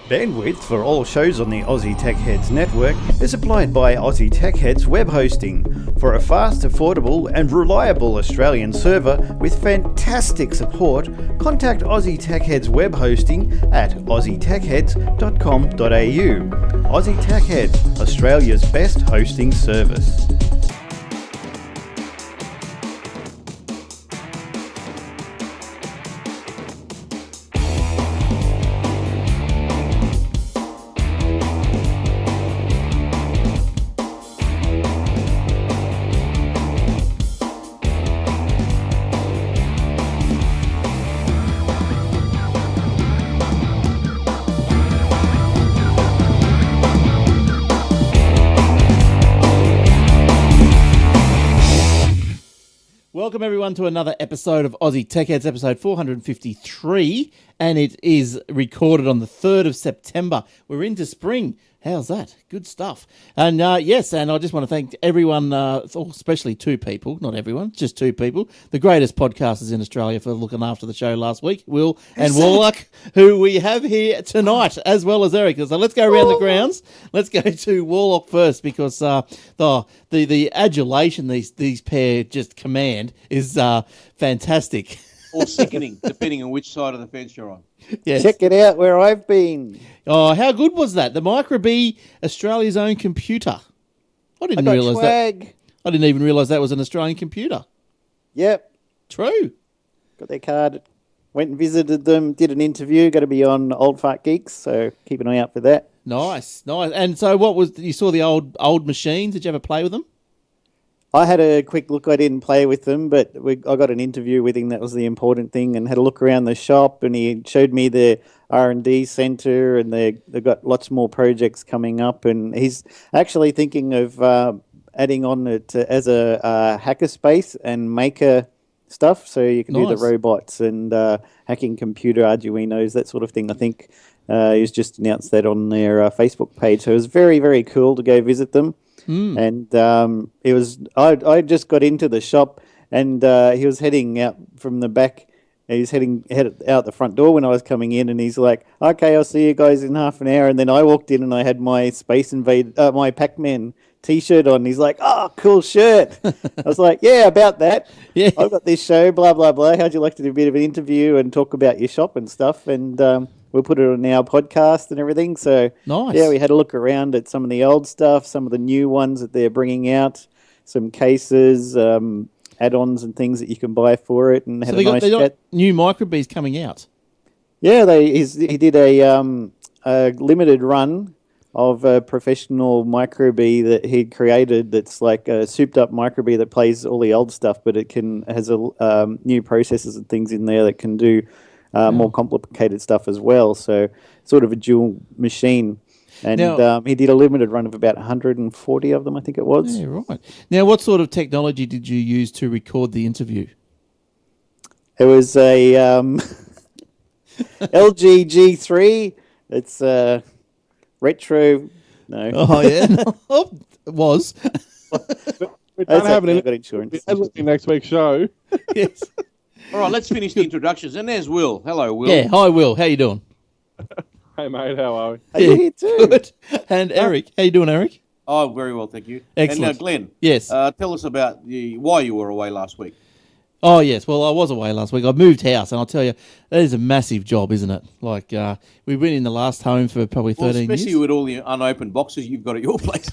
Bandwidth for all shows on the Aussie Tech Heads network is supplied by Aussie Tech Heads Web Hosting. For a fast, affordable and reliable Australian server with fantastic support, contact Aussie Tech Heads Web Hosting at aussietechheads.com.au. Aussie Tech Heads, Australia's best hosting service. Welcome everyone to another episode of Aussie Tech Heads, episode 453, and it is recorded on the 3rd of September. We're into spring. How's that? Good stuff. And yes, and I just want to thank everyone, especially two people, not everyone, just two people, the greatest podcasters in Australia for looking after the show last week, Will and Warlock, who we have here tonight, as well as Eric. So let's go around the grounds. Let's go to Warlock first, because the adulation these pair just command is fantastic. Or sickening, depending on which side of the fence you're on. Yes. Check it out where I've been. Oh, how good was that? The Microbee, Australia's own computer. I didn't realise that. I didn't even realise that was an Australian computer. Yep. True. Got their card. Went and visited them. Did an interview. Got to be on Old Fart Geeks, so keep an eye out for that. Nice. And so, you saw the old machines? Did you ever play with them? I had a quick look. I didn't play with them, but I got an interview with him. That was the important thing, and had a look around the shop, and he showed me the R&D centre, and they've got lots more projects coming up, and he's actually thinking of adding on it as a hackerspace and maker stuff, so you can do the robots and hacking computer Arduinos, that sort of thing. I think he's just announced that on their Facebook page, so it was very, very cool to go visit them. And it was. I just got into the shop, and he was heading out from the back. He's headed out the front door when I was coming in, and he's like, "Okay, I'll see you guys in half an hour." And then I walked in, and I had my my Pac-Man T-shirt on. He's like, "Oh, cool shirt." I was like, "Yeah, about that. Yeah, I've got this show. Blah blah blah. How'd you like to do a bit of an interview and talk about your shop and stuff?" And we'll put it on our podcast and everything. So, nice. Yeah, we had a look around at some of the old stuff, some of the new ones that they're bringing out, some cases, add-ons and things that you can buy for it. And had a nice chat. Got new Microbees coming out. Yeah, he did a limited run of a professional Microbee that he'd created. That's like a souped-up Microbee that plays all the old stuff, but it has new processors and things in there that can do more complicated stuff as well, so sort of a dual machine. And now, he did a limited run of about 140 of them, I think it was. Yeah, right. Now, what sort of technology did you use to record the interview? It was a LG G3. It's retro. No. Oh, yeah. It was. We don't have any insurance. Next week's show. Yes. All right, let's finish the introductions. And there's Will. Hello, Will. Yeah, hi, Will. How you doing? Hey, mate, how are we? Are you here too? Good. And Eric, how you doing, Eric? Oh, very well, thank you. Excellent. And Glenn. Yes. Tell us about why you were away last week. Oh, yes. Well, I was away last week. I moved house, and I'll tell you, that is a massive job, isn't it? Like, we've been in the last home for probably 13 years. Especially with all the unopened boxes you've got at your place.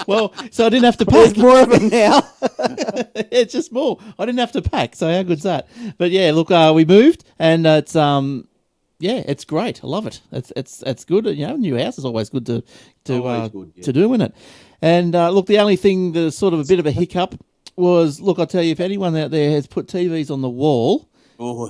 Well, so I didn't have to pack. There's more of them now. It's just more. I didn't have to pack, so how good's that? But yeah, look, we moved, and it's it's great. I love it. It's good. You know, new house is always good to do, isn't it? And look, the only thing that's sort of a bit of a hiccup was, look, I'll tell you, if anyone out there has put TVs on the wall... Oh,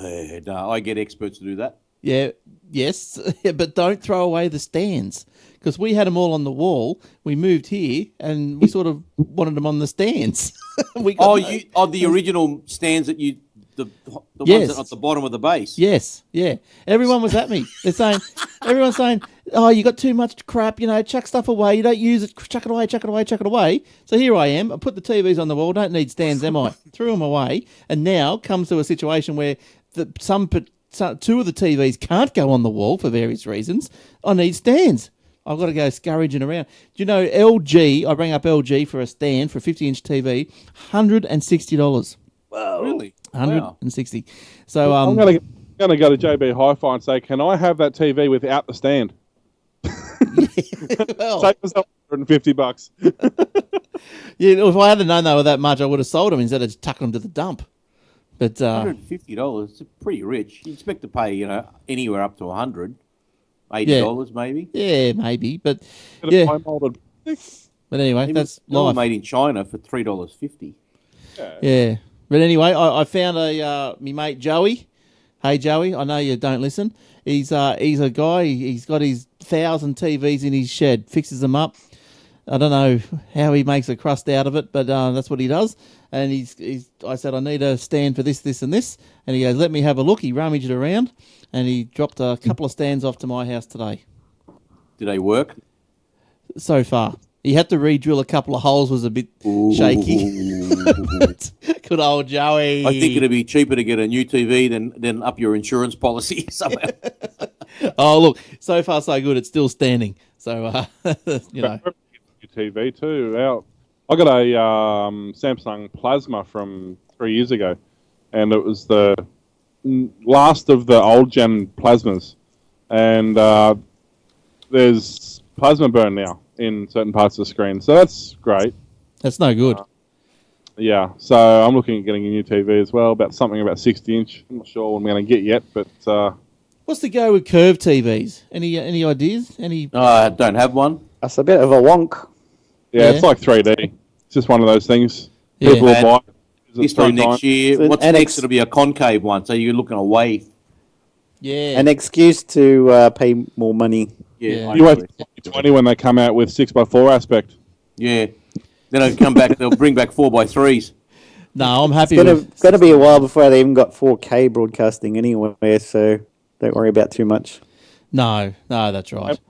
no, I get experts to do that. Yeah, yes, but don't throw away the stands, because we had them all on the wall. We moved here, and we sort of wanted them on the stands. The original stands that you... The ones that are at the bottom of the base. Yes, yeah. Everyone was at me. Everyone's saying, "Oh, you got too much crap. You know, chuck stuff away. You don't use it. Chuck it away. Chuck it away. Chuck it away." So here I am. I put the TVs on the wall. Don't need stands, am I? Threw them away, and now comes to a situation where some two of the TVs can't go on the wall for various reasons. I need stands. I've got to go scurrying around. Do you know LG? I rang up LG for a stand for a 50-inch TV, $160. Wow. Really? 160. So I'm going to go to JB Hi-Fi and say, can I have that TV without the stand? Well, Save myself $150. yeah, if I hadn't known they were that much, I would have sold them instead of tucking them to the dump. But $150. It's pretty rich. You expect to pay, anywhere up to $80 maybe. Yeah, maybe. But yeah. But anyway, that's They were life. made in China for $3.50. Yeah. But anyway, I found me mate Joey. Hey Joey, I know you don't listen. He's a guy. He's got his 1,000 TVs in his shed. Fixes them up. I don't know how he makes a crust out of it, but that's what he does. And I said, I need a stand for this, this, and this. And he goes, let me have a look. He rummaged it around, and he dropped a couple of stands off to my house today. Do they work? So far. He had to re-drill a couple of holes, was a bit shaky. Good old Joey. I think it'd be cheaper to get a new TV than up your insurance policy somehow. Oh, look, so far so good. It's still standing. So, TV too. I got a Samsung Plasma from 3 years ago, and it was the last of the old gen plasmas, and there's plasma burn now in certain parts of the screen, so that's great. That's no good. Yeah, so I'm looking at getting a new TV as well, about 60-inch. I'm not sure what I'm going to get yet, but What's the go with curved TVs? Any ideas? Any? I don't have one. That's a bit of a wonk. yeah, it's like 3D. It's just one of those things. Yeah. People will buy it. This time next year, So what's next? It'll be a concave one, so you're looking away. Yeah. An excuse to pay more money. Yeah. You wait 20 when they come out with 6x4 aspect. Yeah. Then they'll come back. They'll bring back 4x3s. No, I'm happy It's with. going to be a while before they even got 4K broadcasting anywhere, so don't worry about too much. No, that's right.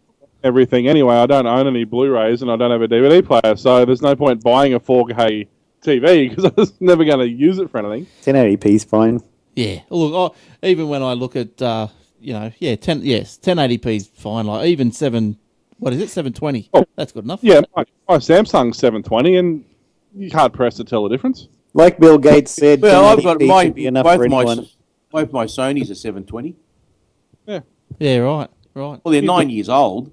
Everything anyway. I don't own any Blu-rays and I don't have a DVD player, so there's no point buying a 4K TV because I was never going to use it for anything. 1080p is fine. Yeah. Look, even when I look at 1080p is fine. Like even 720. Oh. That's good enough. Yeah, my Samsung 720, and you can't press to tell the difference. Like Bill Gates said, Well, I've got 1080p my should be enough both for my anyone. both my Sonys are 720. Yeah. Right. Well, they're 9 years old.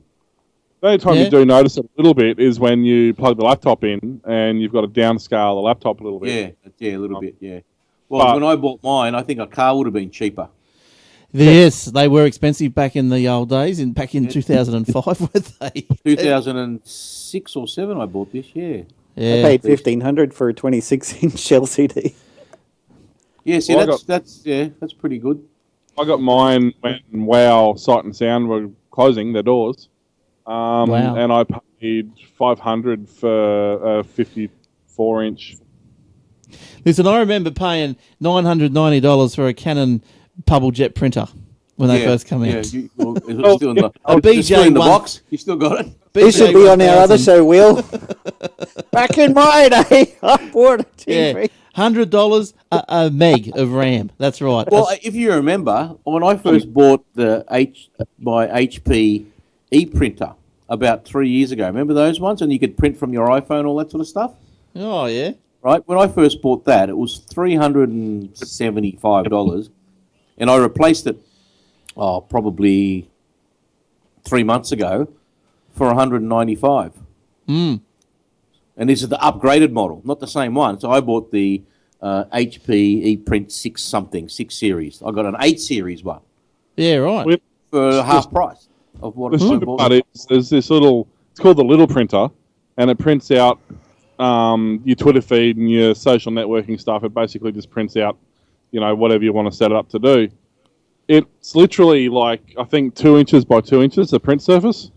The only time you do notice it a little bit is when you plug the laptop in and you've got to downscale the laptop a little bit. Yeah, a little bit. Yeah. Well, when I bought mine, I think a car would have been cheaper. Yes, they were expensive back in the old days, back in 2005, were they? 2006 or 7, I bought this. Yeah. Yeah. I paid $1,500 for a 26-inch LCD. Yeah. See, Well, that's pretty good. I got mine when Wow Sight and Sound were closing their doors. Wow. And I paid $500 for a 54-inch. Listen, I remember paying $990 for a Canon Pubble Jet printer when they first come out. Yeah. It's still in the, A it's still in the BJ1. box. You still got it. This should be on our other 1000. show, Will. Back in my day, I bought a TV. Yeah. $100 a meg of RAM. That's right. Well, if you remember, when I first bought my HP e-printer about 3 years ago, remember those ones? And you could print from your iPhone, all that sort of stuff? Oh, yeah. Right? When I first bought that, it was $375. And I replaced it, probably 3 months ago for $195. Mm. And this is the upgraded model, not the same one. So I bought the HP ePrint 6 series. I got an 8 series one Yeah, right. for half price of what The I stupid bought. part is there's this it's called the little printer, and it prints out your Twitter feed and your social networking stuff. It basically just prints out, whatever you want to set it up to do. It's literally like, I think 2 inches by 2 inches, the print surface,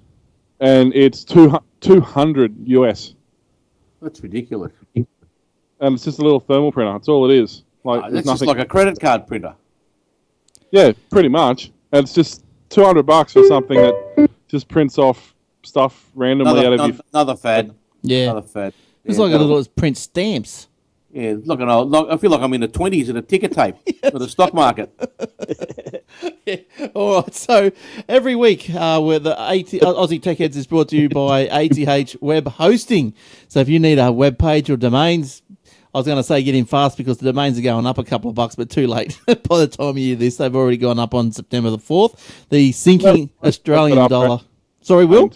and it's 200 US. That's ridiculous. And it's just a little thermal printer. That's all it is. That's there's just like a credit card printer. Yeah, pretty much. And it's just $200 for something that just prints off stuff randomly out of your... Another fad. Yeah. Another fad. It's Yeah, like a little print stamps. Yeah, looking old. I feel like I'm in the 20s at a ticker tape for the stock market. Yeah. All right. So every week, where the Aussie Tech Heads is brought to you by ATH Web Hosting. So if you need a web page or domains, I was going to say get in fast because the domains are going up a couple of bucks, but too late. By the time you hear this, they've already gone up on September the 4th. The sinking Australian dollar. Sorry, Will?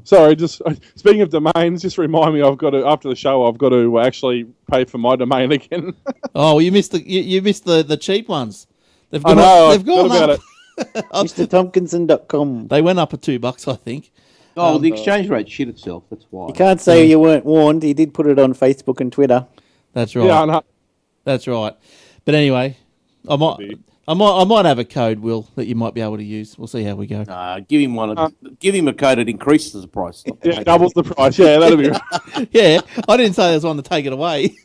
Sorry, just speaking of domains, just remind me I've got to, after the show, I've got to actually pay for my domain again. Oh, you missed the cheap ones. They've I gone know, up. They've gone about up. it. MrTompkinson.com. They went up at $2, I think. Oh, the exchange rate shit itself. That's why. You can't say you weren't warned. He did put it on Facebook and Twitter. That's right. Yeah, I know. That's right. But anyway, I might have a code, Will, that you might be able to use. We'll see how we go. Give him one. Give him a code that increases the price. Yeah, doubles the price. Yeah, that'll be right. Yeah, I didn't say there's one to take it away.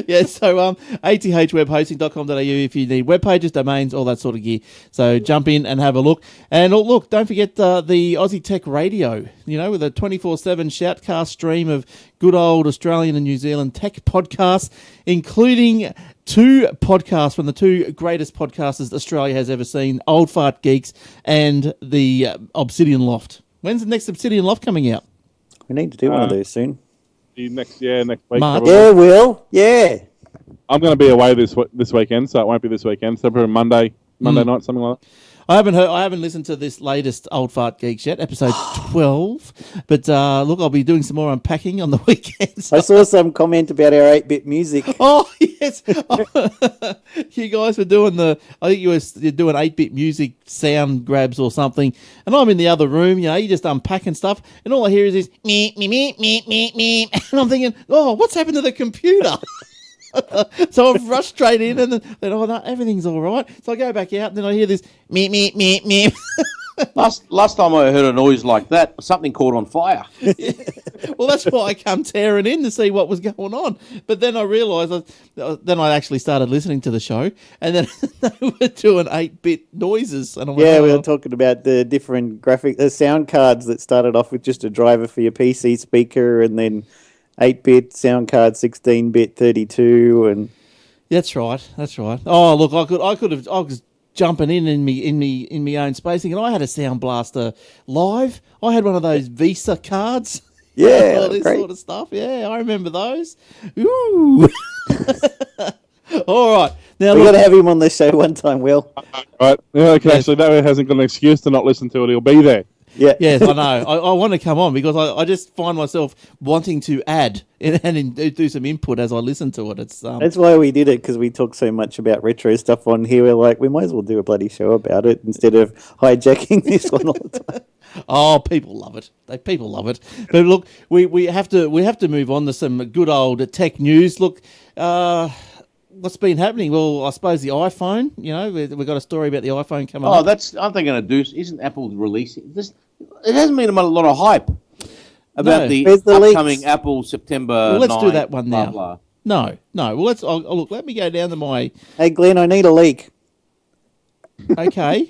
Yeah, so athwebhosting.com.au if you need web pages, domains, all that sort of gear. So jump in and have a look. And look, don't forget the Aussie Tech Radio, with a 24/7 shoutcast stream of good old Australian and New Zealand tech podcasts, including 2 podcasts from the 2 greatest podcasters Australia has ever seen, Old Fart Geeks and the Obsidian Loft. When's the next Obsidian Loft coming out? We need to do one of those soon. Next week. March. Probably. Yeah, Will. Yeah. I'm going to be away this weekend, so it won't be this weekend. So probably Monday night, something like that. I haven't listened to this latest Old Fart Geeks yet, episode 12. But look, I'll be doing some more unpacking on the weekends. I saw some comment about our 8-bit music. Oh yes, you guys were doing I think you're doing 8-bit music sound grabs or something, and I'm in the other room. You're just unpacking stuff, and all I hear is this me, and I'm thinking, oh, what's happened to the computer? So I've rushed straight in, and then no, everything's all right. So I go back out, and then I hear this me. Last time I heard a noise like that, something caught on fire. Well, that's why I come tearing in to see what was going on. But then I realised, then I actually started listening to the show, and then they were doing 8-bit noises. And I went, We were talking about the different the sound cards that started off with just a driver for your PC speaker, and then 8-bit sound card, 16-bit, 32, and That's right. Oh, look, I was jumping in me own space, thinking I had a Sound Blaster live. I had one of those Visa cards. Yeah, all this great. sort of stuff. Yeah, I remember those. Ooh. All right, now we got look, to have him on the show one time, Will. Right. Yeah, okay, actually, that hasn't got an excuse to not listen to it. He'll be there. Yeah. yes, I know. I want to come on because I just find myself wanting to add and do some input as I listen to it. It's That's why we did it, because we talk so much about retro stuff on here. We're like, we might as well do a bloody show about it instead of hijacking this one all the time. Oh, people love it. People love it. But look, we have to move on to some good old tech news. Look, what's been happening? Well, I suppose the iPhone. We've got a story about the iPhone coming up. Aren't they going to do? Isn't Apple releasing this? It hasn't been a lot of hype about the Where's the upcoming leaks? Apple September. Well, let's 9, do that one now. blah, No. Well, look. Let me go down to my. Hey, Glenn, I need a leak. Okay.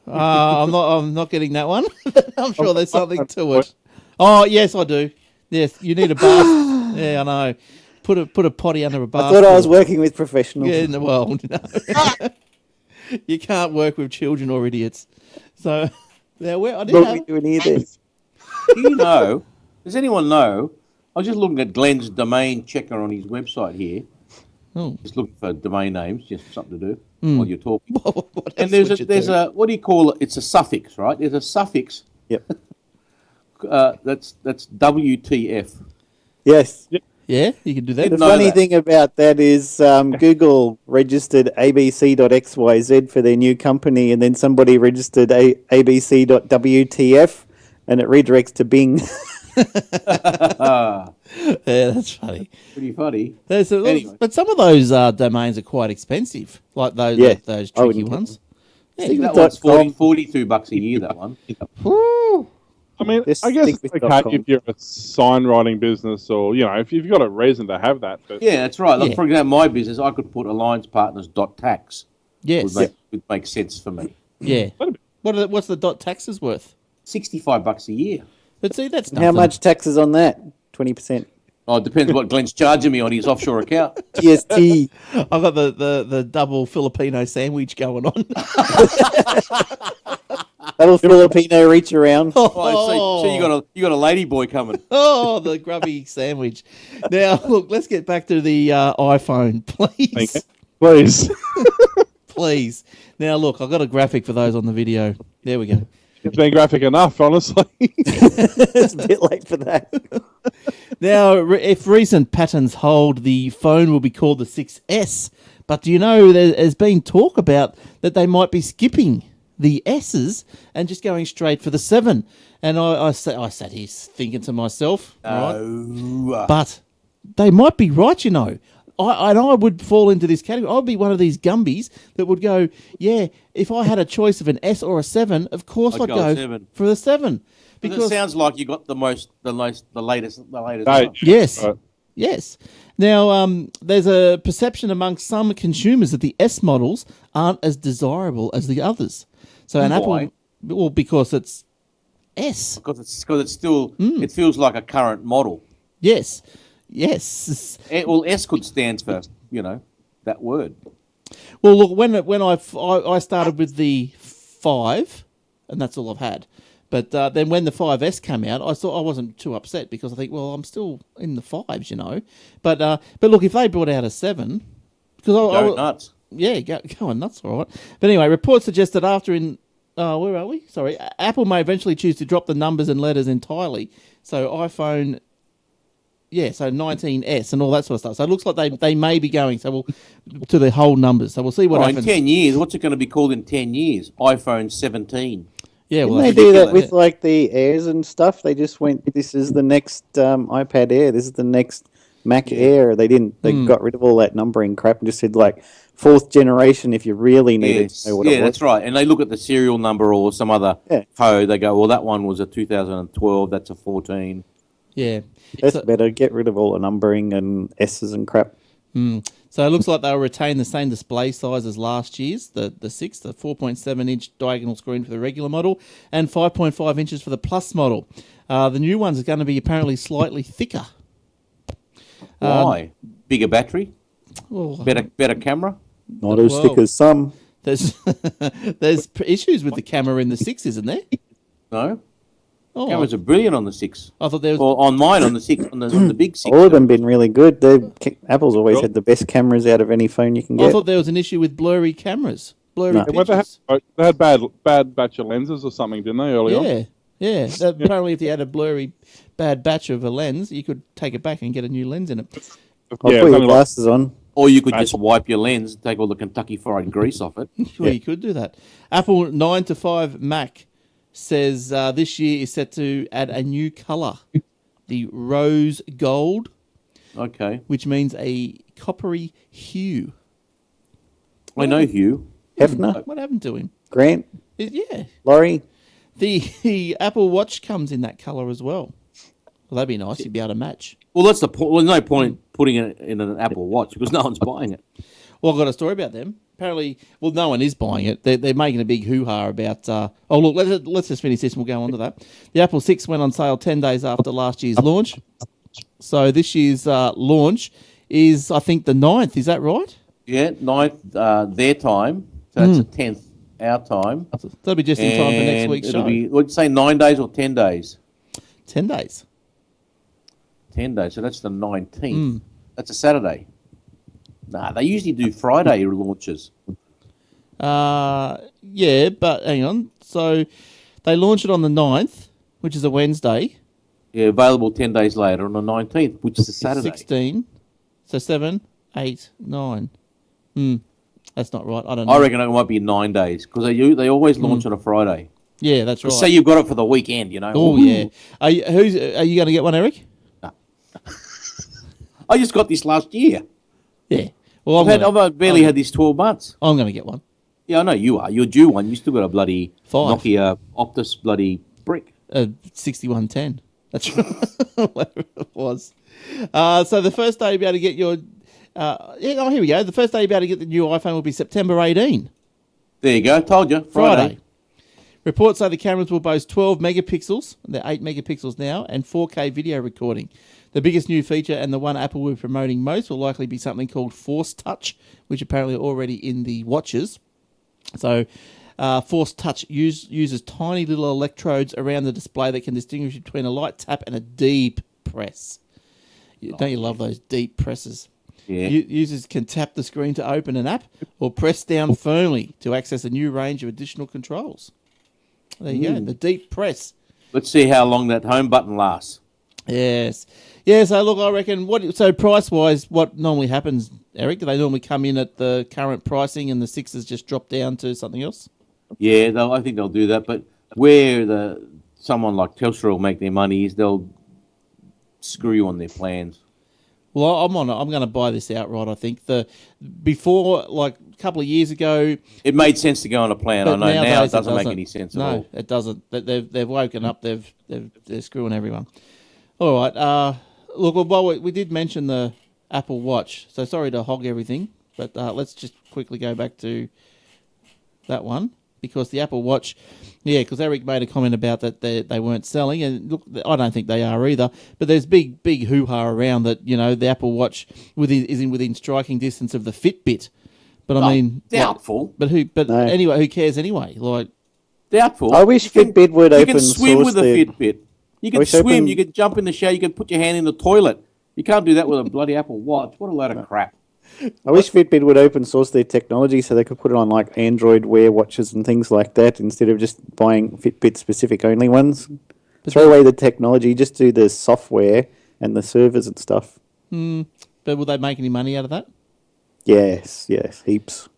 I'm not getting that one. I'm sure there's something to it. Oh yes, I do. Yes, you need a bath. Yeah, I know. Put a potty under a bath. I thought I was working with professionals. Yeah, in the world. No. You can't work with children or idiots. So, yeah, I did What are have. we doing here then? Do you know? Does anyone know? I was just looking at Glenn's domain checker on his website here. Oh. Just looking for domain names, just something to do while you're talking. What And else would there's you a do? what do you call it? It's a suffix, right? There's a suffix. Yep. That's WTF. Yes. Yeah, you can do that. The know funny that. thing about that is Google registered abc.xyz for their new company, and then somebody registered abc.wtf, and it redirects to Bing. Yeah, that's funny. Pretty funny. Anyway. But some of those domains are quite expensive, like those Yeah, those I tricky wouldn't- ones. I think that one's .com. $42 a year. That one. Woo. I mean, Just I guess stick it's with okay .com. if you're a sign writing business or, if you've got a reason to have that. But Yeah, that's right. Like, Yeah. for example, my business, I could put alliancepartners.tax. Yes. Would make sense for me. Yeah. What's the dot taxes worth? $65 a year. But see, that's And nothing. how much tax is on that? 20%. Oh, it depends what Glenn's charging me on his offshore account. GST. I've got the double Filipino sandwich going on. Little Filipino reach around. Oh, so you got a lady boy coming. Oh, the grubby sandwich. Now, look, let's get back to the iPhone, please. Please. Please. Now, look, I've got a graphic for those on the video. There we go. It's been graphic enough, honestly. It's a bit late for that. Now, if recent patterns hold, the phone will be called the 6S. But do you know there's been talk about that they might be skipping the S's and just going straight for the 7. And I sat here thinking to myself, right? But they might be right, you know. I would fall into this category. I'd be one of these Gumbies that would go, yeah, if I had a choice of an S or a 7, of course I'd go 7. for the 7. Because it sounds like you got the latest. Right. Yes. Right. Yes. Now, there's a perception amongst some consumers that the S models aren't as desirable as the others. So an Why? Apple, well, because it's S. Because it's still it feels like a current model. Yes. Yes. Well, S could stand for that word. Well, look, when I started with the 5, and that's all I've had. But then when the 5S came out, I thought I wasn't too upset because I think, well, I'm still in the 5s, you know. But look, if they brought out a 7, because Go nuts. Yeah, going nuts, all right. But anyway, reports suggest that where are we? Sorry, Apple may eventually choose to drop the numbers and letters entirely. So iPhone, so 19S and all that sort of stuff. So it looks like they may be going to the whole numbers. So we'll see what happens. In 10 years, what's it going to be called in 10 years? iPhone 17. Yeah, well, Didn't they do that with like the Airs and stuff? They just went, this is the next iPad Air, this is the next Mac Air. They didn't. They got rid of all that numbering crap and just said like 4th generation if you really needed to know what it was. Yeah, that's right. And they look at the serial number or some other code. They go, well, that one was a 2012. That's a 14. Yeah. That's better. Get rid of all the numbering and S's and crap. So it looks like they'll retain the same display size as last year's, the 6, the 4.7-inch diagonal screen for the regular model, and 5.5 inches for the Plus model. The new ones are going to be apparently slightly thicker. Why? Bigger battery? Well, Better camera? Not as thick as some. There's issues with the camera in the 6, isn't there? No. Oh, Cameras are brilliant on the 6. I thought there was. Or on mine on the 6, on the big 6. All of them been really good. Apple's always had the best cameras out of any phone you can I get. thought there was an issue with blurry cameras, blurry No. pictures. They had bad batch of lenses or something, didn't they, early on? Yeah. Apparently, if you had a blurry, bad batch of a lens, you could take it back and get a new lens in it. I'll put your glasses on. Or you could just wipe your lens and take all the Kentucky Fried grease off it. Well, you could do that. Apple 9 to 5 Mac says this year is set to add a new colour, the rose gold, Okay. which means a coppery hue. I know Hugh. Hefner, What happened to him? Grant, Yeah. Laurie. The Apple Watch comes in that colour as well. Well, that'd be nice. You'd be able to match. Well, that's the point. Well, there's no point putting it in an Apple Watch because no one's buying it. Well, I've got a story about them. Apparently, well, no one is buying it. They're making a big hoo-ha about... oh, look, let's just finish this and we'll go on to that. The Apple 6 went on sale 10 days after last year's launch. So this year's launch is, I think, the 9th. Is that right? Yeah, 9th their time. So that's the 10th our time. So that'll be just in time for next week's show. Would you say 9 days or 10 days? 10 days. 10 days. So that's the 19th. That's a Saturday. Nah, they usually do Friday launches. Yeah, but hang on. So they launch it on the 9th, which is a Wednesday. Yeah, available 10 days later on the 19th, which is a Saturday. 16. So 7, 8, 9. That's not right. I don't know. I reckon it might be 9 days because they always launch on a Friday. Yeah, that's right. Say you've got it for the weekend, you know. Oh, yeah. Are you going to get one, Eric? I just got this last year. Yeah. Well, I've barely had this 12 months. I'm going to get one. Yeah, I know you are. You're due one. You still got a bloody 5. Nokia Optus bloody brick. 6110. That's whatever it was. So the first day you'll be able to get your... here we go. The first day you'll be able to get the new iPhone will be September 18. There you go. Told you. Friday. Reports say the cameras will boast 12 megapixels, they're 8 megapixels now, and 4K video recording. The biggest new feature and the one Apple will be promoting most will likely be something called Force Touch, which apparently are already in the watches. So Force Touch uses tiny little electrodes around the display that can distinguish between a light tap and a deep press. Don't you love those deep presses? Yeah. Users can tap the screen to open an app or press down firmly to access a new range of additional controls. There you go, the deep press. Let's see how long that home button lasts. Yes. Yeah, so look, I reckon, so price-wise, what normally happens, Eric? Do they normally come in at the current pricing and the sixes just drop down to something else? Yeah, I think they'll do that. But where someone like Telstra will make their money is they'll screw you on their plans. Well, I'm going to buy this outright. I think before, like a couple of years ago, it made sense to go on a plan. I know now it doesn't make any sense at all. No, it doesn't. They've woken up. They're screwing everyone. All right. Look, well, we did mention the Apple Watch, so sorry to hog everything, but let's just quickly go back to that one. Because the Apple Watch, because Eric made a comment about that they weren't selling, and look, I don't think they are either. But there's big hoo-ha around that, the Apple Watch is within striking distance of the Fitbit. But I mean, doubtful. Anyway, who cares anyway? Like, doubtful. I wish Fitbit would open source. You can swim with a Fitbit. You can swim. You can jump in the shower. You can put your hand in the toilet. You can't do that with a bloody Apple Watch. What a load of crap. I wish Fitbit would open source their technology so they could put it on like Android Wear watches and things like that instead of just buying Fitbit specific only ones. Throw away the technology, just do the software and the servers and stuff. But will they make any money out of that? Yes, heaps.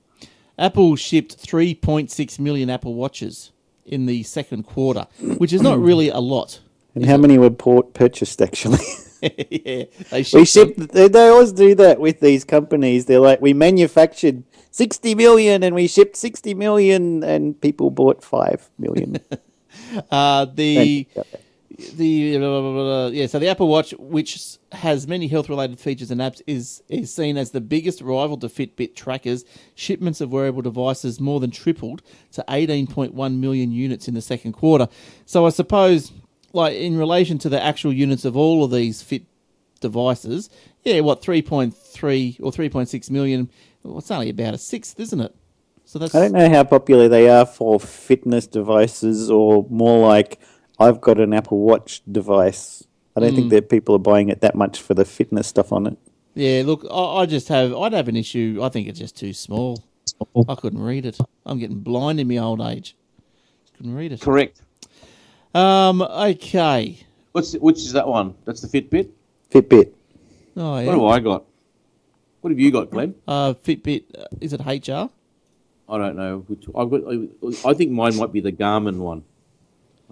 Apple shipped 3.6 million Apple Watches in the second quarter, which is not really a lot. And how many were purchased actually? Yeah, they always do that with these companies. They're like, we manufactured 60 million and we shipped 60 million and people bought 5 million. So the Apple Watch, which has many health-related features and apps, is seen as the biggest rival to Fitbit trackers. Shipments of wearable devices more than tripled to 18.1 million units in the second quarter. So I suppose, like in relation to the actual units of all of these Fit devices, 3.3 or 3.6 million. Well, it's only about a sixth, isn't it? So I don't know how popular they are for fitness devices or more like I've got an Apple Watch device. I don't think that people are buying it that much for the fitness stuff on it. Yeah, look, I'd have an issue. I think it's just too small. I couldn't read it. I'm getting blind in my old age. Couldn't read it. Correct. Okay. Which is that one? That's the Fitbit? Fitbit. Oh, yeah. What have I got? What have you got, Glenn? Fitbit, is it HR? I don't know. I think mine might be the Garmin one.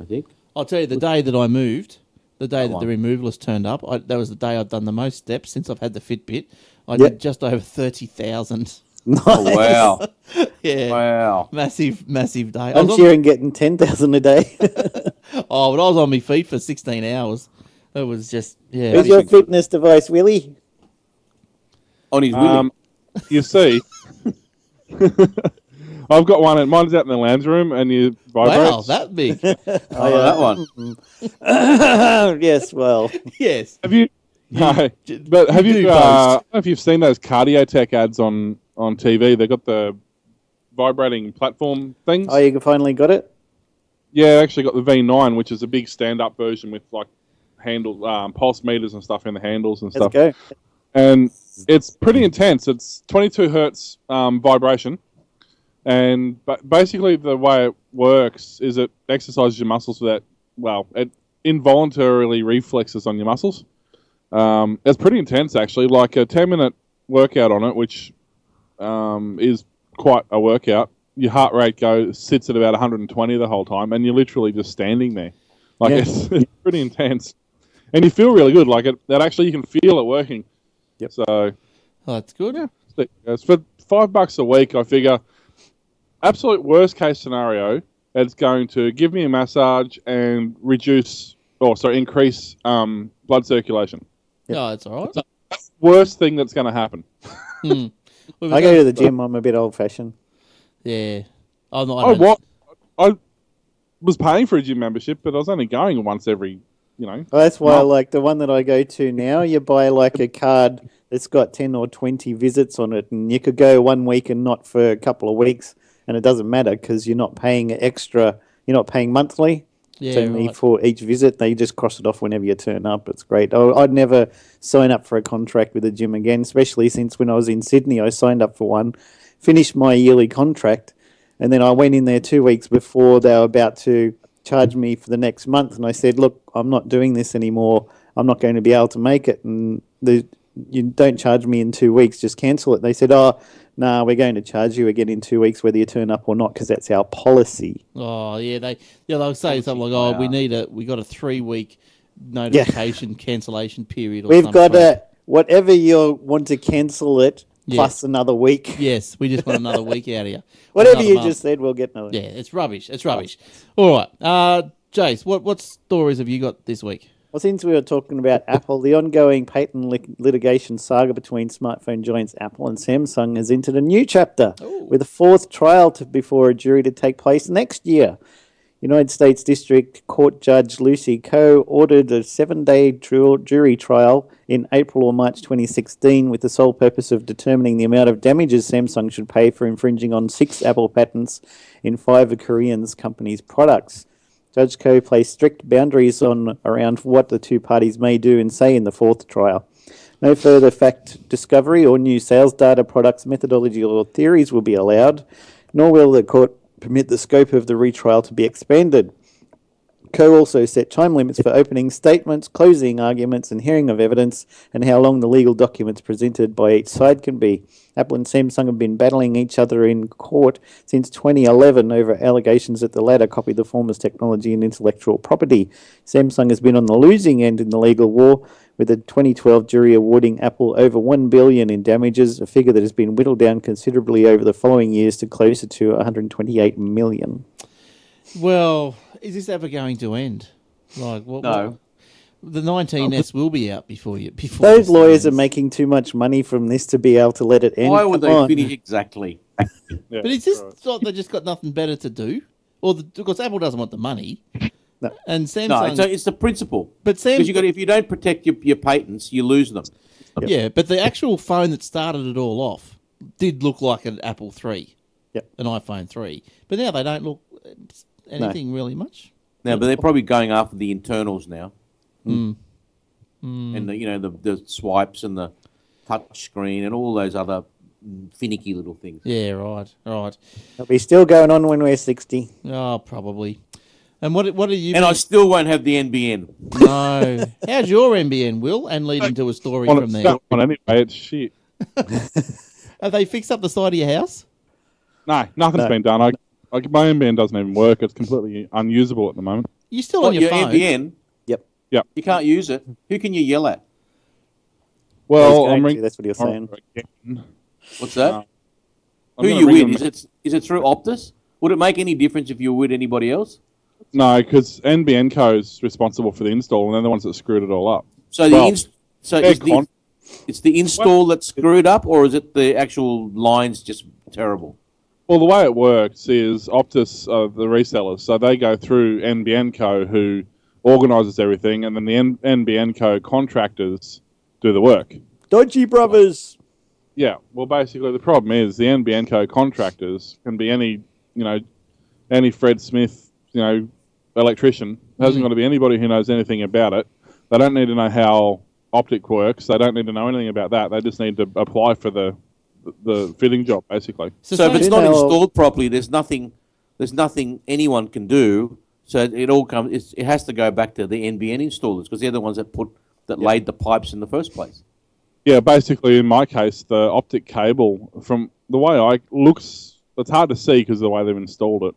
I think. I'll tell you, the day that I moved, the day that the removalist turned up, that was the day I'd done the most steps since I've had the Fitbit. I did just over 30,000. Nice. Oh, wow. Yeah. Wow. Massive day. I'm cheering getting 10,000 a day. But I was on my feet for 16 hours. It was just, yeah. Who's your fitness device, Willie? On his Willie. You see, I've got one, and mine's out in the lounge room, and you vibrate. Wow, that big. That one. Yes, well. Yes. Have you? No, but have you? I don't know if you've seen those cardio tech ads on TV. They've got the vibrating platform things. Oh, you finally got it? Yeah, I actually got the V9, which is a big stand-up version with like handle, pulse meters and stuff in the handles and stuff. Let's go. And it's pretty intense. It's 22 hertz vibration, and basically the way it works is it exercises your muscles with that. Well, it involuntarily reflexes on your muscles. It's pretty intense actually. Like a 10-minute workout on it, which is quite a workout. Your heart rate sits at about 120 the whole time, and you're literally just standing there. Like it's pretty intense, and you feel really good. Like that actually, you can feel it working. Yep. So, that's good. Yeah, it's for $5 a week. I figure, absolute worst case scenario, it's going to give me a massage and increase blood circulation. Yep. Oh, that's all right. That's the worst thing that's going to happen. I go to the gym. I'm a bit old-fashioned. Yeah. I was paying for a gym membership, but I was only going once every, Well, that's why I month. like the one that I go to now. You buy like a card that's got 10 or 20 visits on it, and you could go 1 week and not for a couple of weeks, and it doesn't matter because you're not paying extra. You're not paying monthly. It's only for each visit. They just cross it off whenever you turn up. It's great. I'd never sign up for a contract with a gym again, especially since when I was in Sydney, I signed up for one, finished my yearly contract, and then I went in there 2 weeks before they were about to charge me for the next month. And I said, look, I'm not doing this anymore. I'm not going to be able to make it. And you don't charge me in 2 weeks, just cancel it. They said, oh, no, we're going to charge you again in 2 weeks, whether you turn up or not, because that's our policy. Oh yeah, they'll say something like, "Oh, we got a 3 week notification cancellation period." Or We've got something. whatever you want to cancel it plus another week. Yes, we just want another week out of you. Whatever Another you month. just said, we'll get another. Yeah, it's rubbish. It's rubbish. All right, Jace, what stories have you got this week? Well, since we were talking about Apple, the ongoing patent litigation saga between smartphone giants Apple and Samsung has entered a new chapter with a fourth trial before a jury to take place next year. United States District Court Judge Lucy Koh ordered a 7-day jury trial in April or March 2016 with the sole purpose of determining the amount of damages Samsung should pay for infringing on 6 Apple patents in 5 of Korean company's products. Judge Koh placed strict boundaries around what the two parties may do and say in the fourth trial. No further fact discovery or new sales data, products, methodology or theories will be allowed, nor will the court permit the scope of the retrial to be expanded. Koh also set time limits for opening statements, closing arguments and hearing of evidence, and how long the legal documents presented by each side can be. Apple and Samsung have been battling each other in court since 2011 over allegations that the latter copied the former's technology and intellectual property. Samsung has been on the losing end in the legal war, with the 2012 jury awarding Apple over $1 billion in damages, a figure that has been whittled down considerably over the following years to closer to $128 million. Well, is this ever going to end? Like what? No. The 19S will be out before Those this lawyers are ends. making too much money from this to be able to let it end. Why would Come they on. finish exactly? Yeah, But is this right. not they just got nothing better to do? Or because Apple doesn't want the money, No. and Samsung. No, it's the principle. But Because if you don't protect your patents, you lose them. yeah, but the actual phone that started it all off did look like an Apple III, Yep. an iPhone 3. But now they don't look anything really much. Now, but they're probably going after the internals now, and the swipes and the touch screen and all those other finicky little things. Yeah, right. It'll be still going on when we're 60. Oh, probably. And what are you? And I still won't have the NBN. No. How's your NBN, Will? And lead into a story On from its there. that one anyway, it's shit. Have they fixed up the side of your house? No, nothing's No. been done. My NBN doesn't even work. It's completely unusable at the moment. You still What, on your your phone? NBN? Yep. You can't use it. Who can you yell at? Well, Going I'm to, ringing. that's what you're saying. Again. What's that? I'm Who gonna you ring with? them- Is it through Optus? Would it make any difference if you were with anybody else? No, because NBN Co is responsible for the install, and they're the ones that screwed it all up. So Well, it's the install that's screwed up, or is it the actual lines just terrible? Well, the way it works is Optus, the resellers, so they go through NBN Co, who organises everything, and then the NBN Co contractors do the work. Dodgy brothers. Yeah, well, basically the problem is the NBN Co contractors can be any Fred Smith, electrician. It hasn't got to be anybody who knows anything about it. They don't need to know how optic works. They don't need to know anything about that. They just need to apply for the fitting job, basically. So if say- it's not You know- installed properly, there's nothing anyone can do. So it all comes. It has to go back to the NBN installers because they're the ones that laid the pipes in the first place. Yeah, basically, in my case, the optic cable, from the way looks, it's hard to see because of the way they've installed it,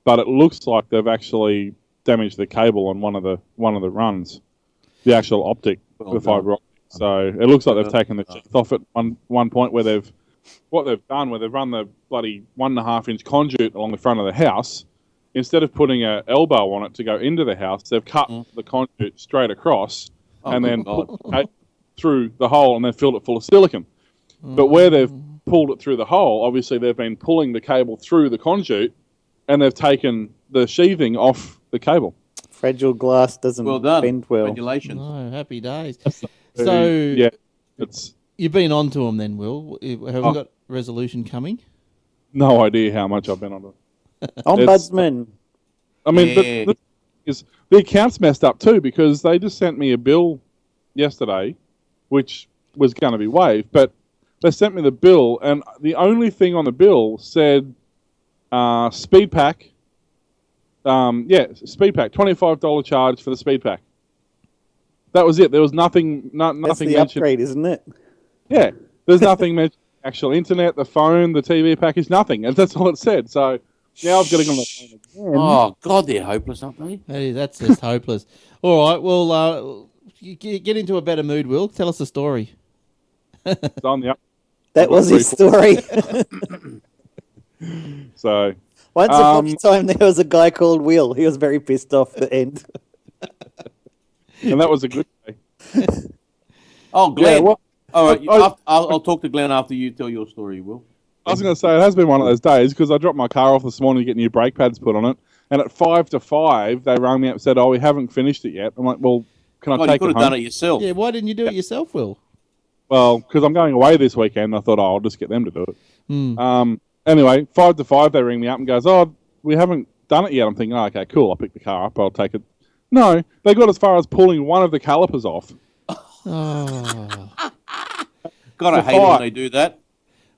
but it looks like they've actually damaged the cable on one of the runs, the actual optic, Well the done. fibre optic. So it looks like they've Well taken the done. sheath off at one point where they've run the bloody 1.5-inch conduit along the front of the house. Instead of putting an elbow on it to go into the house, they've cut the conduit straight across and my then God. put the cable through the hole and then filled it full of silicon. But where they've pulled it through the hole, obviously they've been pulling the cable through the conduit and they've taken the sheathing off the cable. Fragile glass doesn't Well done. bend well. Congratulations. Oh, happy days. So yeah, it's you've been on to them then, Will. Have we got resolution coming? no idea how much I've been on it. Ombudsman. I mean, Yeah. the account's messed up too because they just sent me a bill yesterday, which was going to be waived, but they sent me the bill, and the only thing on the bill said speed pack. Speed pack, $25 charge for the speed pack. That was it. There was nothing. That's Nothing the mentioned. upgrade, isn't it? Yeah, there's nothing mentioned. Actual internet, the phone, the TV package, nothing, and that's all it said. So now I've got to go on the phone again. Oh, God, they're hopeless, aren't they? Hey, that's just hopeless. All right, well, you get into a better mood, Will. Tell us a story. It's on the up. That was his story. So Once upon a time, there was a guy called Will. He was very pissed off at the end. and that was a good day. Oh, Glenn. Yeah, well, All right, I- I'll talk to Glenn after you tell your story, Will. I was going to say, it has been one of those days because I dropped my car off this morning to get new brake pads put on it. And at 5 to 5, they rang me up and said, we haven't finished it yet. I'm like, well, can I Oh, you take could it have home? done it yourself. Yeah, why didn't you do it yourself, Will? Well, because I'm going away this weekend. I thought, I'll just get them to do it. Hmm. Anyway, 5 to 5, they ring me up and goes, we haven't done it yet. I'm thinking, okay, cool. I'll pick the car up. I'll take it. No, they got as far as pulling one of the calipers off. Oh. God, I For hate it when five. they do that.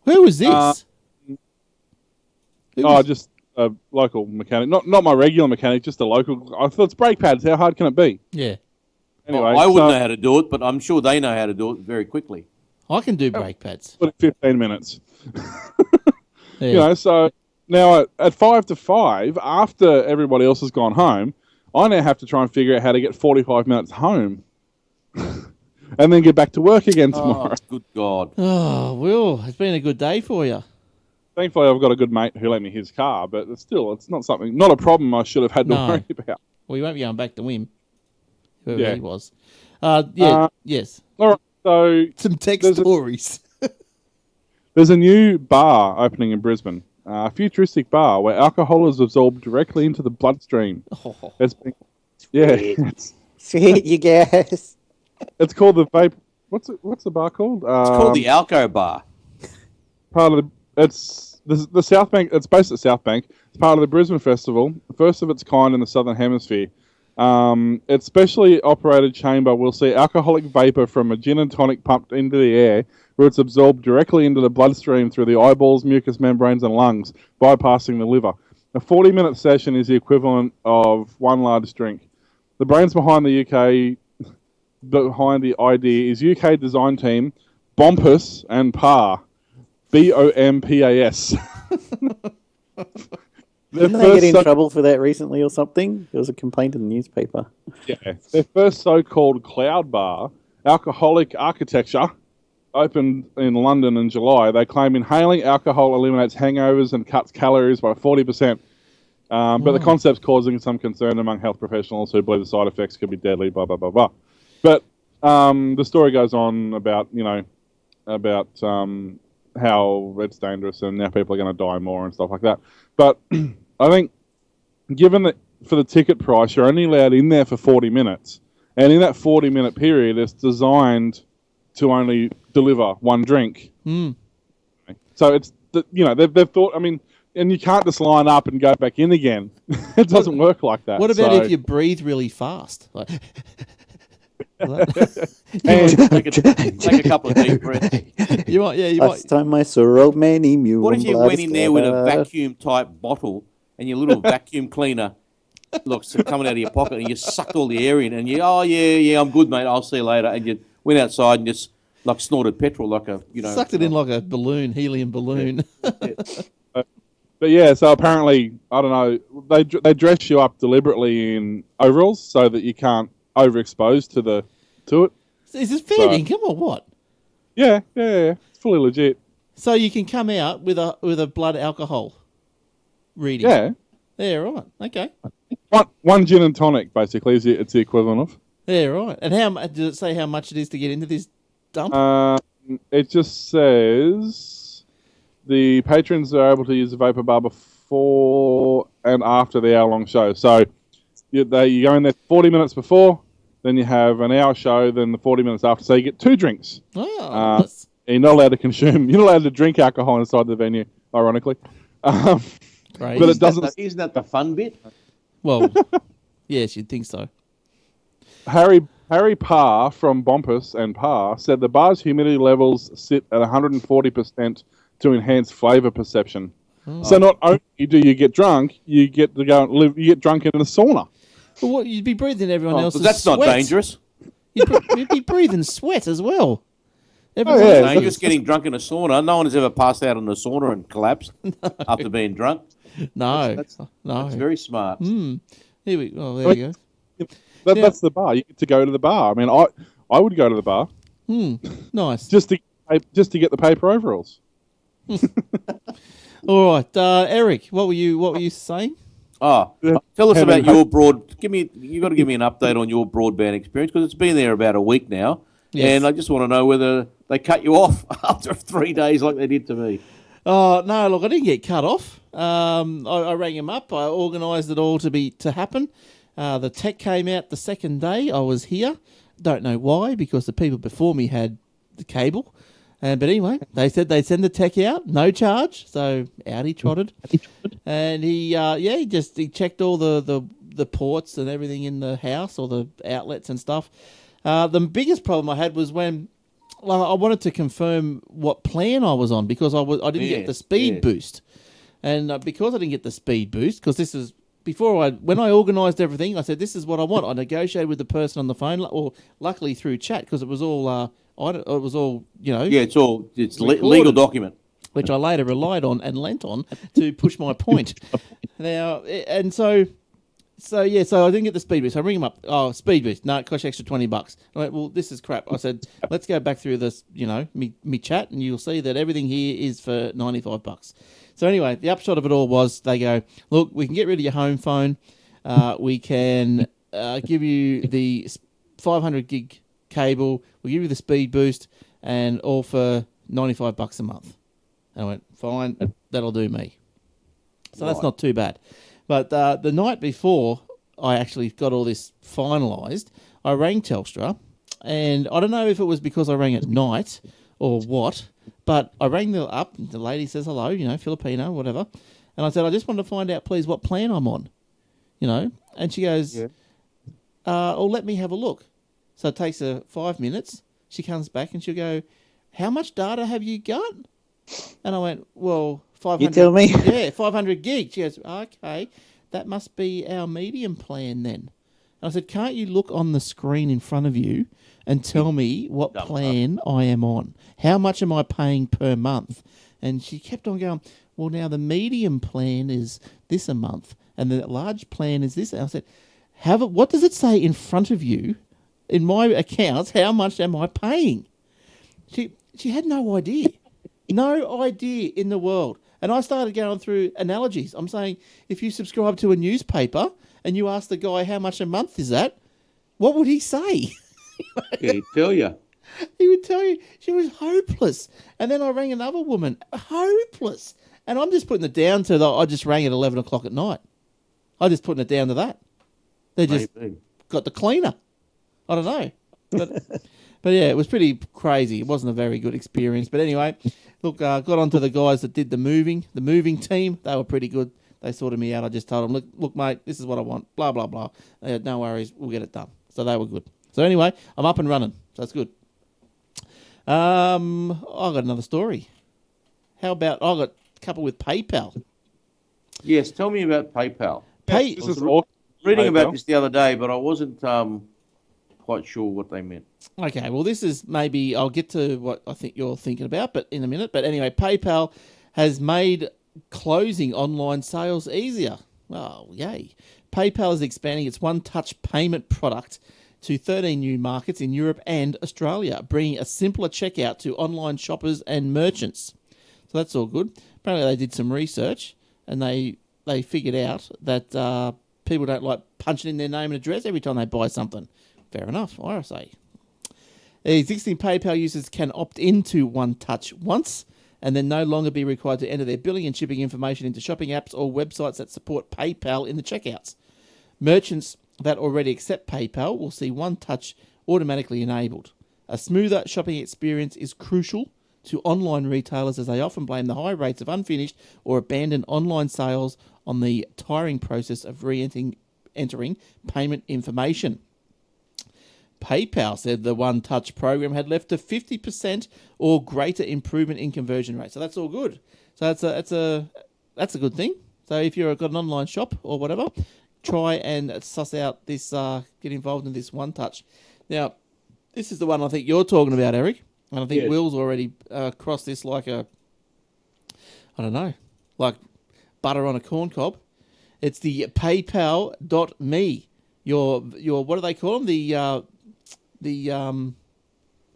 Who was this? Who was- Just a local mechanic. Not my regular mechanic, just a local. I thought it's brake pads. How hard can it be? Yeah, Anyway, I wouldn't know how to do it, but I'm sure they know how to do it very quickly. I can do brake pads. put it 15 minutes. Yeah. You know, so now at 5 to 5, after everybody else has gone home, I now have to try and figure out how to get 45 minutes home and then get back to work again tomorrow. Oh, good God. Oh, Will, it's been a good day for you. Thankfully, I've got a good mate who lent me his car, but it's not a problem I should have had to No. worry about. Well, you won't be going back to Wim, whoever Yeah. he was. Yes. All right, so Some tech there's a- stories. there's a new bar opening in Brisbane, a futuristic bar where alcohol is absorbed directly into the bloodstream. Oh. It's Sweet, you guys. it's called the vape. What's the bar called? It's called the Alco Bar. Part of the South Bank. It's based at South Bank. It's part of the Brisbane Festival, the first of its kind in the Southern Hemisphere. Its specially operated chamber will see alcoholic vapor from a gin and tonic pumped into the air, where it's absorbed directly into the bloodstream through the eyeballs, mucous membranes, and lungs, bypassing the liver. A 40-minute session is the equivalent of one large drink. The brains behind the idea is UK design team Bompus and Par. BOMPAS. Didn't they get in trouble for that recently or something? There was a complaint in the newspaper. Yeah, their first so-called cloud bar, Alcoholic Architecture, opened in London in July. They claim inhaling alcohol eliminates hangovers and cuts calories by 40%. But the concept's causing some concern among health professionals who believe the side effects could be deadly, blah, blah, blah, blah. But the story goes on about how it's dangerous and now people are going to die more and stuff like that. But I think given that for the ticket price, you're only allowed in there for 40 minutes. And in that 40-minute period, it's designed to only deliver one drink. Mm. So it's, they've thought, and you can't just line up and go back in again. It doesn't work like that. What about if you breathe really fast? Like, Take a couple of deep breaths. you might. Last time I saw many mules. What if you went in there with a vacuum-type bottle and your little vacuum cleaner looks coming out of your pocket and you sucked all the air in and you, I'm good, mate, I'll see you later. And you went outside and just like snorted petrol like a, sucked it in like a balloon, helium balloon. But yeah, so apparently, I don't know, they dress you up deliberately in overalls so that you can't overexpose to it. Is this fair income or what? Yeah, it's fully legit. So you can come out with a blood alcohol reading. Yeah, Yeah, right. Okay. one gin and tonic basically it's the equivalent of. Yeah, right. And does it say how much it is to get into this dump? It just says the patrons are able to use the vapor bar before and after the hour-long show. So you go in there 40 minutes before, then you have an hour show, then the 40 minutes after. So you get 2 drinks. Oh, nice. You're not allowed to consume. You're not allowed to drink alcohol inside the venue, ironically. Great. But it doesn't. Isn't that the fun bit? Well, yes, you'd think so. Harry Parr from Bompus and Parr said the bar's humidity levels sit at 140% to enhance flavour perception. Oh. So not only do you get drunk, you get to go and live. You get drunk in a sauna. Well, what, you'd be breathing everyone else's that's sweat. not dangerous. You'd be breathing sweat as well. Dangerous getting drunk in a sauna. No one has ever passed out in a sauna and collapsed after being drunk. No, that's very smart. There you go. That's the bar. You get to go to the bar. I mean, I would go to the bar. Nice. Just to get the paper overalls. All right, Eric, what were you saying? Oh, tell us about your you got to give me an update on your broadband experience, because it's been there about a week now, and I just want to know whether they cut you off after 3 days like they did to me. Oh no, look, I didn't get cut off. I rang him up. I organised it all to happen. The tech came out the second day. I was here. Don't know why, because the people before me had the cable. But anyway, they said they'd send the tech out, no charge. So out he trotted, and he checked all the ports and everything in the house, all the outlets and stuff. The biggest problem I had was when I wanted to confirm what plan I was on, because I didn't get the speed boost, and because I didn't get the speed boost, because this is when I organised everything, I said this is what I want. I negotiated with the person on the phone, or luckily through chat, because it was all. It was all, it's legal document, which I later relied on and lent on to push my point. Now, and so I didn't get the speed boost. I ring him up. Oh, speed boost. No, it costs extra $20. I went, well, this is crap. I said, let's go back through this, me chat, and you'll see that everything here is for $95. So anyway, the upshot of it all was they go, look, we can get rid of your home phone. We can give you the 500 gig cable, we'll give you the speed boost, and all for $95 a month. And I went, fine, that'll do me. So that's not too bad. But the night before I actually got all this finalised, I rang Telstra, and I don't know if it was because I rang at night or what, but I rang them up, the lady says hello, Filipino, whatever, and I said, I just wanted to find out, please, what plan I'm on, and she goes, let me have a look. So it takes her 5 minutes. She comes back and she'll go, how much data have you got? And I went, well, 500. You tell me? Yeah, 500 gig. She goes, okay, that must be our medium plan then. And I said, can't you look on the screen in front of you and tell me what plan I am on? How much am I paying per month? And she kept on going, well, now the medium plan is this a month and the large plan is this. And I said, what does it say in front of you? In my accounts, how much am I paying? She had no idea. No idea in the world. And I started going through analogies. I'm saying, if you subscribe to a newspaper and you ask the guy how much a month is that, what would he say? He'd tell you. He would tell you. She was hopeless. And then I rang another woman, hopeless. And I'm just putting it down to I just rang at 11 o'clock at night. I'm just putting it down to that. They just got the cleaner. I don't know. But yeah, it was pretty crazy. It wasn't a very good experience. But anyway, look, got on to the guys that did the moving team. They were pretty good. They sorted me out. I just told them, look, mate, this is what I want. Blah, blah, blah. They had, no worries. We'll get it done. So they were good. So anyway, I'm up and running. So that's good. I got another story. How about I got a couple with PayPal. Yes, tell me about PayPal. This is awesome. Reading about this the other day, but I wasn't quite sure what they meant. Okay, well, this is maybe I'll get to what I think you're thinking about, but in a minute. But anyway, PayPal has made closing online sales easier. Oh, yay. PayPal is expanding its one-touch payment product to 13 new markets in Europe and Australia, bringing a simpler checkout to online shoppers and merchants. So that's all good. Apparently they did some research and they figured out that people don't like punching in their name and address every time they buy something. Fair enough, I say. Existing PayPal users can opt into One Touch once, and then no longer be required to enter their billing and shipping information into shopping apps or websites that support PayPal in the checkouts. Merchants that already accept PayPal will see One Touch automatically enabled. A smoother shopping experience is crucial to online retailers, as they often blame the high rates of unfinished or abandoned online sales on the tiring process of entering payment information. PayPal said the One Touch program had left to 50% or greater improvement in conversion rate. So that's all good. So that's a good thing. So if you've got an online shop or whatever, try and suss out this, get involved in this One Touch. Now, this is the one I think you're talking about, Eric. And I think Will's already crossed this like I don't know, like butter on a corn cob. It's the PayPal.me. Your what do they call them? The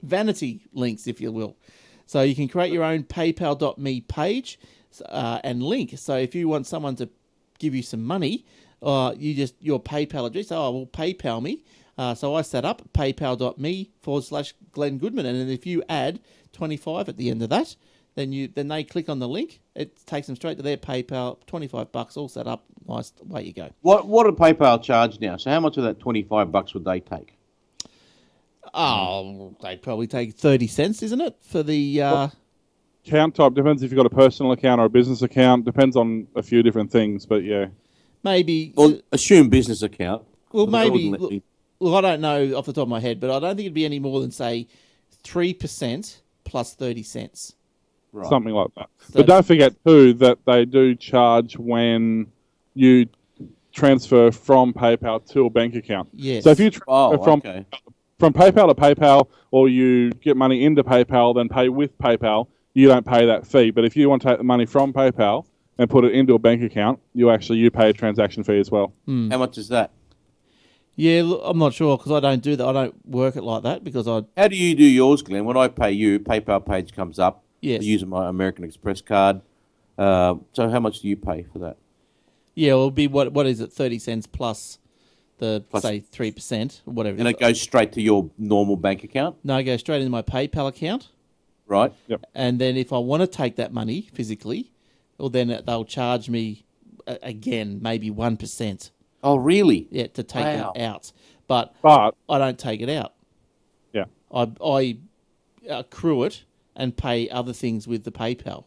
vanity links, if you will. So you can create your own PayPal.me page and link. So if you want someone to give you some money, you just your PayPal address. Oh, well, PayPal me. So I set up paypal.me/Glenn Goodman, and then if you add 25 at the end of that, then they click on the link. It takes them straight to their PayPal. $25, all set up. Nice, away you go. What do PayPal charge now? So how much of that $25 would they take? Oh, they'd probably take 30 cents, isn't it, for the account type? Depends if you've got a personal account or a business account. Depends on a few different things, but yeah. Maybe. Well, assume business account. Well, maybe. Well, I don't know off the top of my head, but I don't think it'd be any more than, say, 3% plus 30 cents. Right. Something like that. So, but don't forget, too, that they do charge when you transfer from PayPal to a bank account. Yes. So if you transfer from PayPal to PayPal, or you get money into PayPal, then pay with PayPal, you don't pay that fee. But if you want to take the money from PayPal and put it into a bank account, you pay a transaction fee as well. How much is that? Yeah, look, I'm not sure because I don't do that. I don't work it like that because I. How do you do yours, Glenn? When I pay you, PayPal page comes up. Yes. Using my American Express card. So how much do you pay for that? Yeah, it'll be what is it? 30 cents plus say 3%, or whatever. And it goes straight to your normal bank account? No, it goes straight into my PayPal account. Right. Yep. And then if I want to take that money physically, well, then they'll charge me again maybe 1%. Oh, really? Yeah, to take it out. But I don't take it out. Yeah. I accrue it and pay other things with the PayPal.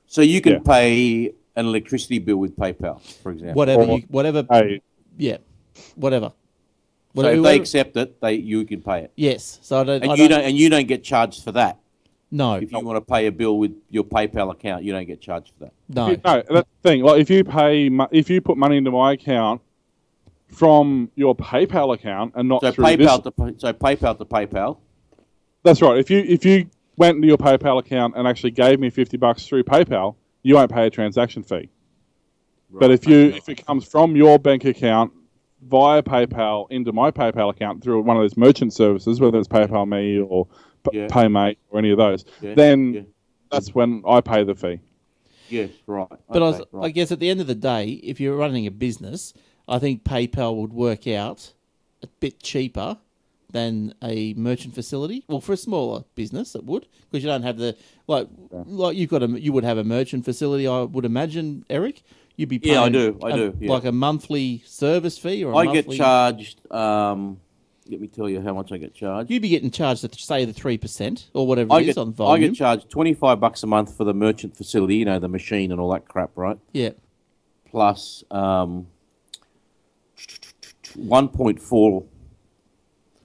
So you can pay an electricity bill with PayPal, for example. Whatever. Whatever. So if they accept it, you can pay it. Yes. So you don't get charged for that. No. If you want to pay a bill with your PayPal account, you don't get charged for that. No. No, that's the thing. Like if you put money into my account from your PayPal account and not through PayPal to PayPal. That's right. If you went into your PayPal account and actually gave me $50 through PayPal, you won't pay a transaction fee. Right. But if it comes from your bank account via PayPal into my PayPal account through one of those merchant services, whether it's PayPal Me or PayMate or any of those, then that's when I pay the fee. Yes, right. But I guess at the end of the day, if you're running a business, I think PayPal would work out a bit cheaper than a merchant facility. Well, for a smaller business, it would, because you don't have the like you would have a merchant facility. I would imagine, Eric, you'd be paying. I do. Like a monthly service fee, or get charged. Let me tell you how much I get charged. You'd be getting charged at say the 3% or whatever it is on volume. I get charged $25 a month for the merchant facility. You know, the machine and all that crap, right? Yeah. Plus 1.4.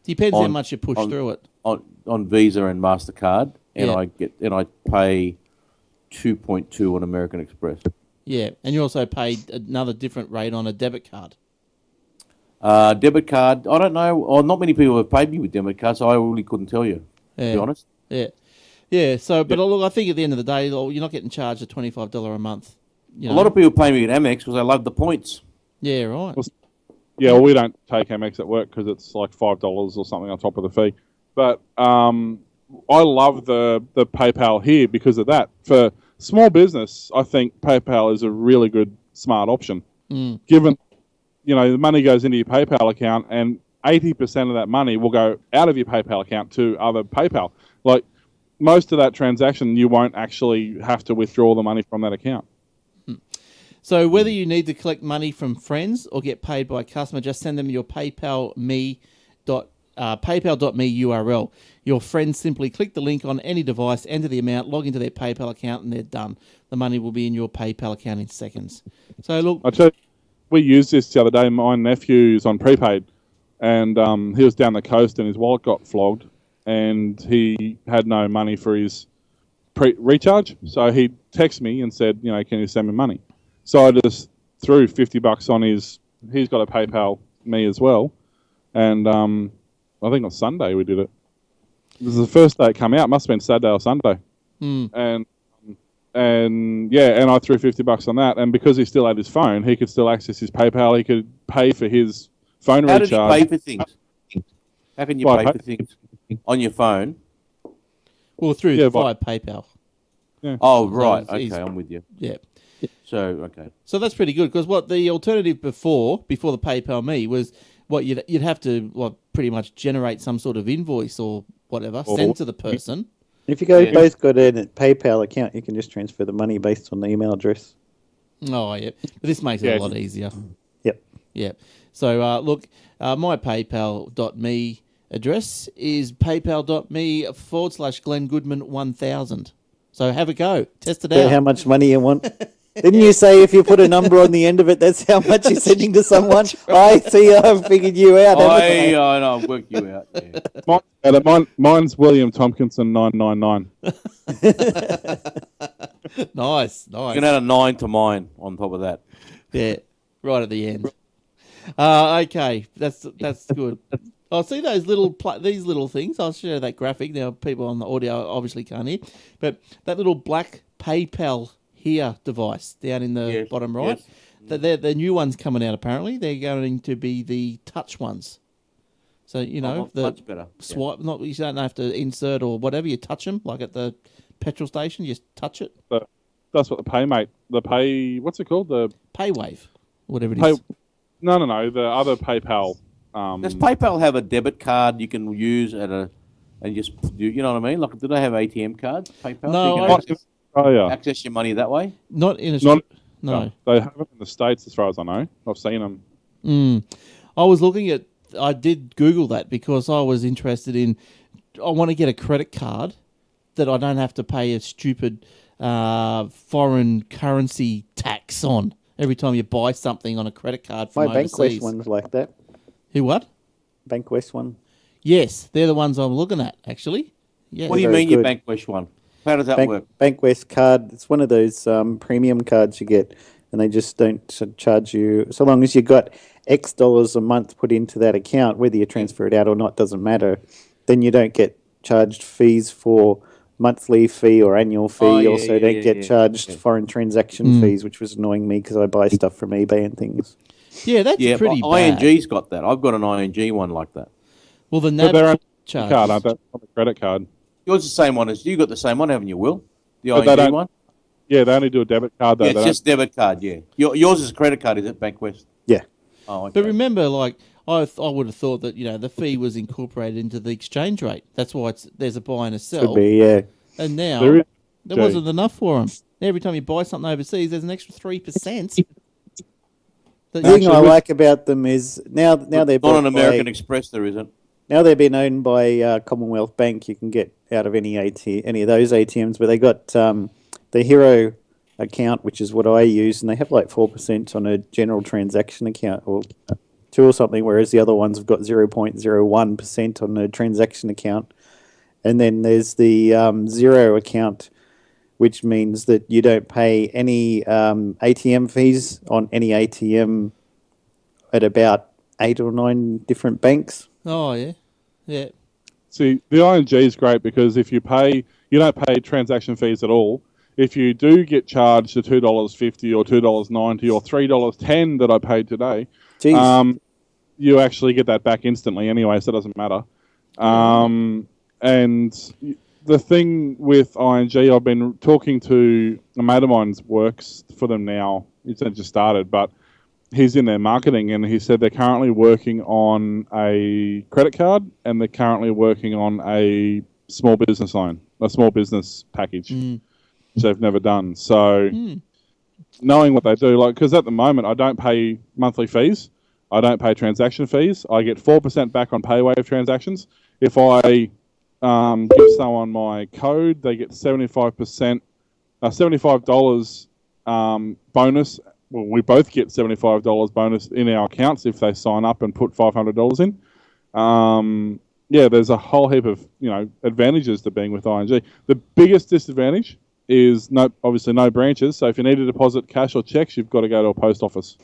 Depends how much you push through it on Visa and MasterCard, and Yeah. I pay 2.2 on American Express. Yeah, and you also paid another different rate on a debit card. Debit card, I don't know. Or not many people have paid me with debit cards, so I really couldn't tell you. To be honest. Yeah, yeah. So, but look, I think at the end of the day, you're not getting charged a $25 a month. A lot of people pay me with Amex because they love the points. Yeah, right. Yeah, well, we don't take Amex at work because it's like $5 or something on top of the fee. But I love the PayPal here because of that. For small business, I think PayPal is a really good, smart option. Given, the money goes into your PayPal account and 80% of that money will go out of your PayPal account to other PayPal. Like, most of that transaction, you won't actually have to withdraw the money from that account. So whether you need to collect money from friends or get paid by a customer, just send them your PayPal.me URL. Your friends simply click the link on any device, enter the amount, log into their PayPal account, and they're done. The money will be in your PayPal account in seconds. So look, I tell you, we used this the other day. My nephew's on prepaid, and he was down the coast, and his wallet got flogged, and he had no money for his recharge. So he texted me and said, can you send me money? So I just threw $50 on his. He's got a PayPal me as well, and I think on Sunday we did it. This is the first day it came out. Must have been Saturday or Sunday. And I threw $50 on that. And because he still had his phone, he could still access his PayPal. He could pay for his phone recharge. How did you pay for things? How can you pay for things on your phone? Well, via PayPal. Yeah. Oh, right. Okay, I'm with you. Yeah. So, okay. So that's pretty good, because what the alternative before the PayPal Me was what you'd have to pretty much generate some sort of invoice or whatever, send to the person. If you both got a PayPal account, you can just transfer the money based on the email address. Oh, yeah. But this makes it a lot easier. Yep. Yep. So, look, my PayPal.me address is paypal.me/Glenn Goodman 1000. So have a go. Test it out. How much money you want? Didn't you say if you put a number on the end of it, that's how much you're sending to someone? I see. I've figured you out. I know. I've worked you out. Yeah. Mine's William Tompkinson 999. Nice. You can add a 9 to mine on top of that. Yeah, right at the end. Okay, that's good. I'll see those these little things. I'll share that graphic. Now, people on the audio obviously can't hear, but that little black PayPal Here device down in the bottom right. Yes. The new ones coming out. Apparently, they're going to be the touch ones. So the much better. Swipe. Not you don't have to insert or whatever. You touch them like at the petrol station. You just touch it. That's what what's it called? The PayWave, whatever it is. No. The other PayPal. Does PayPal have a debit card you can use and just do? You know what I mean? Like, do they have ATM cards? PayPal. No. So you can access your money that way. Not in Australia. No, they have it in the States, as far as I know. I've seen them. I did Google that because I was interested in. I want to get a credit card that I don't have to pay a stupid foreign currency tax on every time you buy something on a credit card from overseas. My Bankwest one's like that. Who, what? Bankwest one. Yes, they're the ones I'm looking at, actually. Yeah. What do you mean your Bankwest one? How does that work? Bankwest card, it's one of those premium cards you get, and they just don't charge you. So long as you got X dollars a month put into that account, whether you transfer it out or not doesn't matter, then you don't get charged fees for monthly fee or annual fee. Don't get charged foreign transaction fees, which was annoying me because I buy stuff from eBay and things. Yeah, that's pretty bad. ING's got that. I've got an ING one like that. Well, the NAB charge. Card, aren't they? On the credit card. Yours is the same one as you got the same one, haven't you, Will? The ING one? Yeah, they only do a debit card, though. Yeah, it's just debit card, yeah. Yours is a credit card, is it, Bankwest? Yeah. Oh, okay. But remember, I would have thought that, the fee was incorporated into the exchange rate. That's why there's a buy and a sell. Could be, yeah. And now, there wasn't enough for them. Every time you buy something overseas, there's an extra 3%. The thing I like about them is now they're not on American Express. There isn't. Now they've been owned by Commonwealth Bank. You can get out of any of those ATMs, but they got the Hero account, which is what I use, and they have 4% on a general transaction account or 2 or something, whereas the other ones have got 0.01% on a transaction account. And then there's the Zero account, which means that you don't pay any ATM fees on any ATM at about 8 or 9 different banks. Oh, yeah. Yeah. See, the ING is great because if you don't pay transaction fees at all. If you do get charged the $2.50 or $2.90 or $3.10 that I paid today, you actually get that back instantly anyway, so it doesn't matter. And the thing with ING, I've been talking to a mate of mine's works for them now. It's just started, but he's in their marketing, and he said they're currently working on a credit card and they're currently working on a small business loan. a small business package, which they've never done. So knowing what they do, like, because at the moment I don't pay monthly fees, I don't pay transaction fees. I get 4% back on PayWave transactions. If I give someone my code, they get $75 bonus. Well, we both get $75 bonus in our accounts if they sign up and put $500 in. There's a whole heap of advantages to being with ING. The biggest disadvantage is obviously no branches. So if you need to deposit cash or checks, you've got to go to a post office.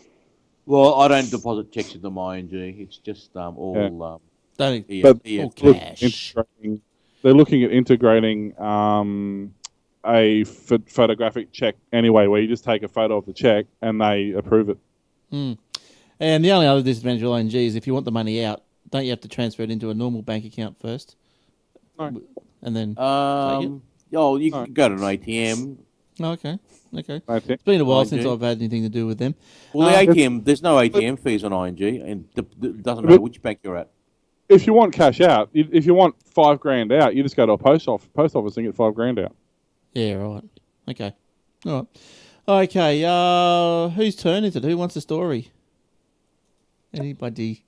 Well, I don't deposit checks into my ING. It's just all cash. They're looking at integrating a photographic check anyway, where you just take a photo of the check and they approve it. And the only other disadvantage of ING is if you want the money out, don't you have to transfer it into a normal bank account first? No. And then take it? You can go to an ATM. Oh, okay. It's been a while since I've had anything to do with them. Well, the ATM, there's no ATM fees on ING, and it doesn't matter which bank you're at. If you want cash out, if you want $5,000 out, you just go to a post office and get $5,000 out. Yeah, right. Okay. All right. Okay. Whose turn is it? Who wants the story? Anybody?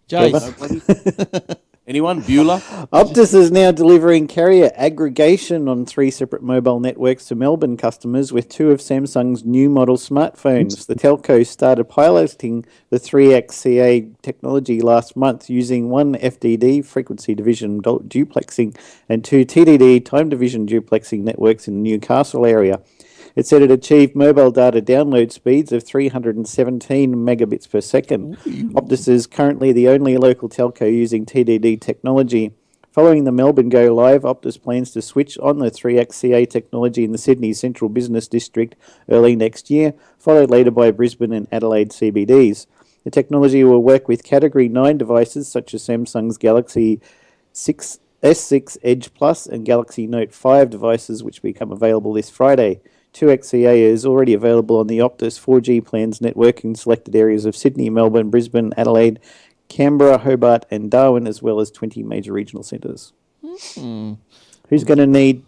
Jace. Anyone? Beulah? Optus is now delivering carrier aggregation on 3 separate mobile networks to Melbourne customers with 2 of Samsung's new model smartphones. The telco started piloting the 3XCA technology last month using 1 FDD frequency division duplexing and 2 TDD time division duplexing networks in the Newcastle area. It said it achieved mobile data download speeds of 317 megabits per second. Optus is currently the only local telco using TDD technology. Following the Melbourne go live, Optus plans to switch on the 3XCA technology in the Sydney Central Business District early next year, followed later by Brisbane and Adelaide CBDs. The technology will work with Category 9 devices such as Samsung's Galaxy S6 Edge Plus and Galaxy Note 5 devices, which become available this Friday. 2XCA is already available on the Optus 4G plans network in selected areas of Sydney, Melbourne, Brisbane, Adelaide, Canberra, Hobart and Darwin, as well as 20 major regional centres. Who's going to need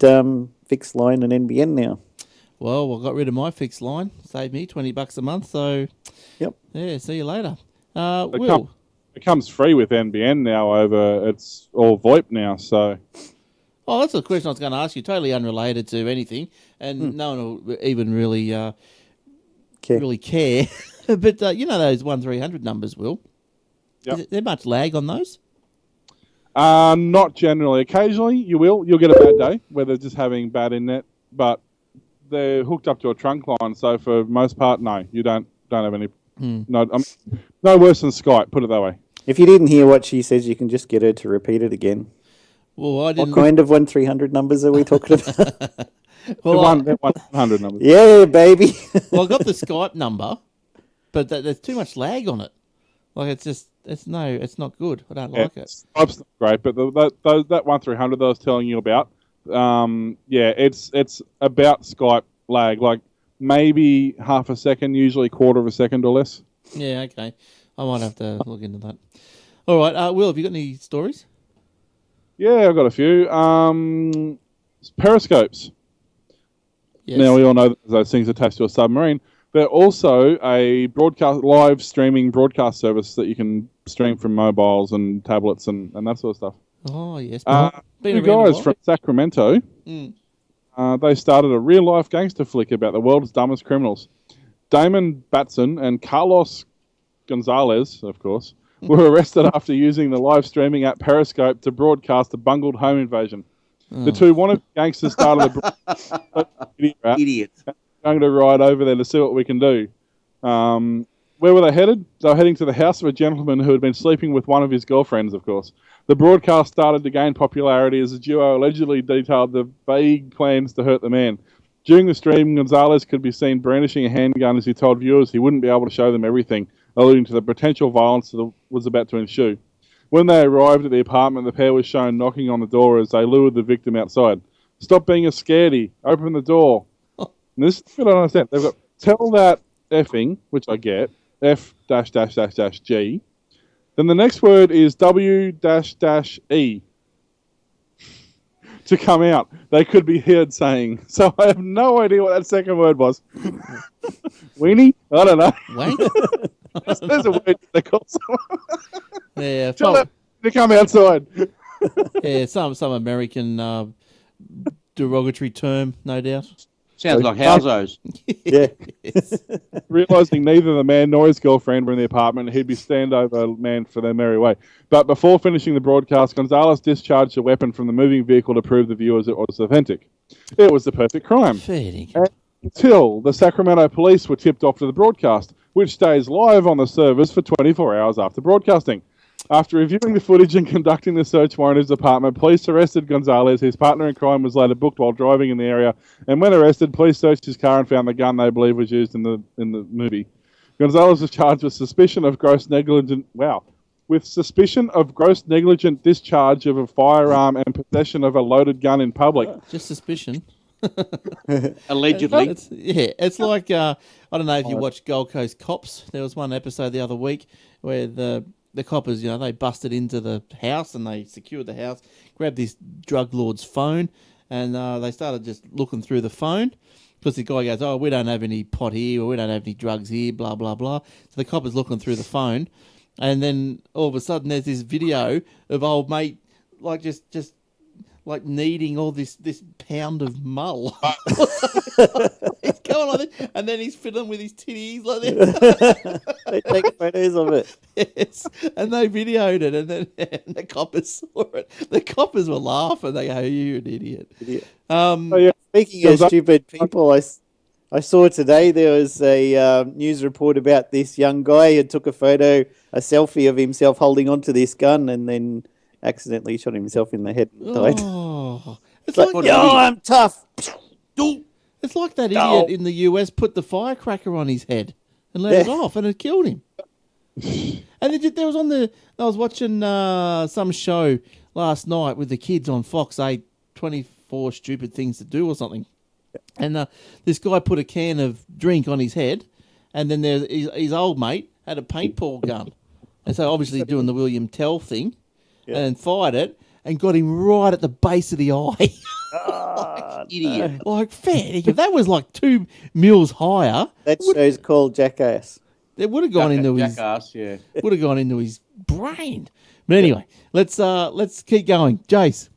fixed line and NBN now? Well, I got rid of my fixed line. Saved me $20 a month, so yeah, see you later. Will? It comes free with NBN now it's all VoIP now, so... Oh, that's a question I was going to ask you, totally unrelated to anything, and no one will even really care. But those 1300 numbers, Will? Yep. Is there much lag on those? Not generally. Occasionally you'll get a bad day where they're just having bad internet, but they're hooked up to a trunk line, so for most part, no, you don't have any... No worse than Skype, put it that way. If you didn't hear what she says, you can just get her to repeat it again. Well, I didn't. What kind of 1300 numbers are we talking about? Well, the 100 numbers. Yeah, baby. Well, I got the Skype number, but there's too much lag on it. Like it's not good. I don't like it. Skype's not great, but that 1300 that I was telling you about, it's about Skype lag, like maybe half a second, usually quarter of a second or less. Yeah, okay. I might have to look into that. All right, Will, have you got any stories? Yeah, I've got a few. Periscopes. Yes. Now, we all know that those things attached to a submarine. They're also a live streaming broadcast service that you can stream from mobiles and tablets and that sort of stuff. Oh, yes. Two guys from Sacramento, they started a real-life gangster flick about the world's dumbest criminals. Damon Batson and Carlos Gonzalez, of course, were arrested after using the live streaming app Periscope to broadcast a bungled home invasion. The two wanted gangsters started a Idiots. Going to ride over there to see what we can do. Where were they headed? They were heading to the house of a gentleman who had been sleeping with one of his girlfriends, of course. The broadcast started to gain popularity as the duo allegedly detailed the vague plans to hurt the man. During the stream, Gonzalez could be seen brandishing a handgun as he told viewers he wouldn't be able to show them everything, alluding to the potential violence that was about to ensue. When they arrived at the apartment, the pair was shown knocking on the door as they lured the victim outside. "Stop being a scaredy. Open the door." And this is what I don't understand. They've got tell that effing, which I get, F-G. Then the next word is W-E. to come out, they could be heard saying. So I have no idea what that second word was. Weenie? I don't know. Wank? There's a word they call someone. Yeah, Tell them to come outside. yeah, some American derogatory term, no doubt. Sounds like housos. Yeah. Realising neither the man nor his girlfriend were in the apartment, he'd be standover man for their merry way. But before finishing the broadcast, Gonzalez discharged a weapon from the moving vehicle to prove the viewers it was authentic. It was the perfect crime. Fair dinkum. Until the Sacramento police were tipped off to the broadcast, which stays live on the servers for 24 hours after broadcasting. After reviewing the footage and conducting the search warrant at his apartment, police arrested Gonzalez. His partner in crime was later booked while driving in the area, and when arrested, police searched his car and found the gun they believe was used in the movie. Gonzalez was charged with suspicion of gross negligent discharge of a firearm and possession of a loaded gun in public. Just suspicion. Allegedly. It's like I don't know if you watched Gold Coast Cops. There was one episode the other week where the coppers, they busted into the house and they secured the house, grabbed this drug lord's phone, and they started just looking through the phone because the guy goes, "Oh, we don't have any pot here, or we don't have any drugs here, blah blah blah." So the copper's looking through the phone, and then all of a sudden there's this video of old mate like just like kneading all this pound of mull. He's going like this, and then he's fiddling with his titties like this. They take photos of it. Yes, and they videoed it, and then the coppers saw it. The coppers were laughing. They go, "You an idiot." Speaking of stupid people, I saw today there was a news report about this young guy who took a selfie of himself holding onto this gun, and then accidentally shot himself in the head and died. Oh, it's Like, I'm tough. It's like that idiot in the US put the firecracker on his head and let it off, and it killed him. And there was I was watching some show last night with the kids on Fox 8, 24 Stupid Things to Do or something. And this guy put a can of drink on his head, and then his old mate had a paintball gun. And so obviously doing the William Tell thing, and fired it and got him right at the base of the eye. Like, Idiot. Like, fair. If that was like 2 mils higher, that show's called Jackass. it would have gone into Jackass, yeah. would have gone into his brain. But anyway, let's keep going. Jace.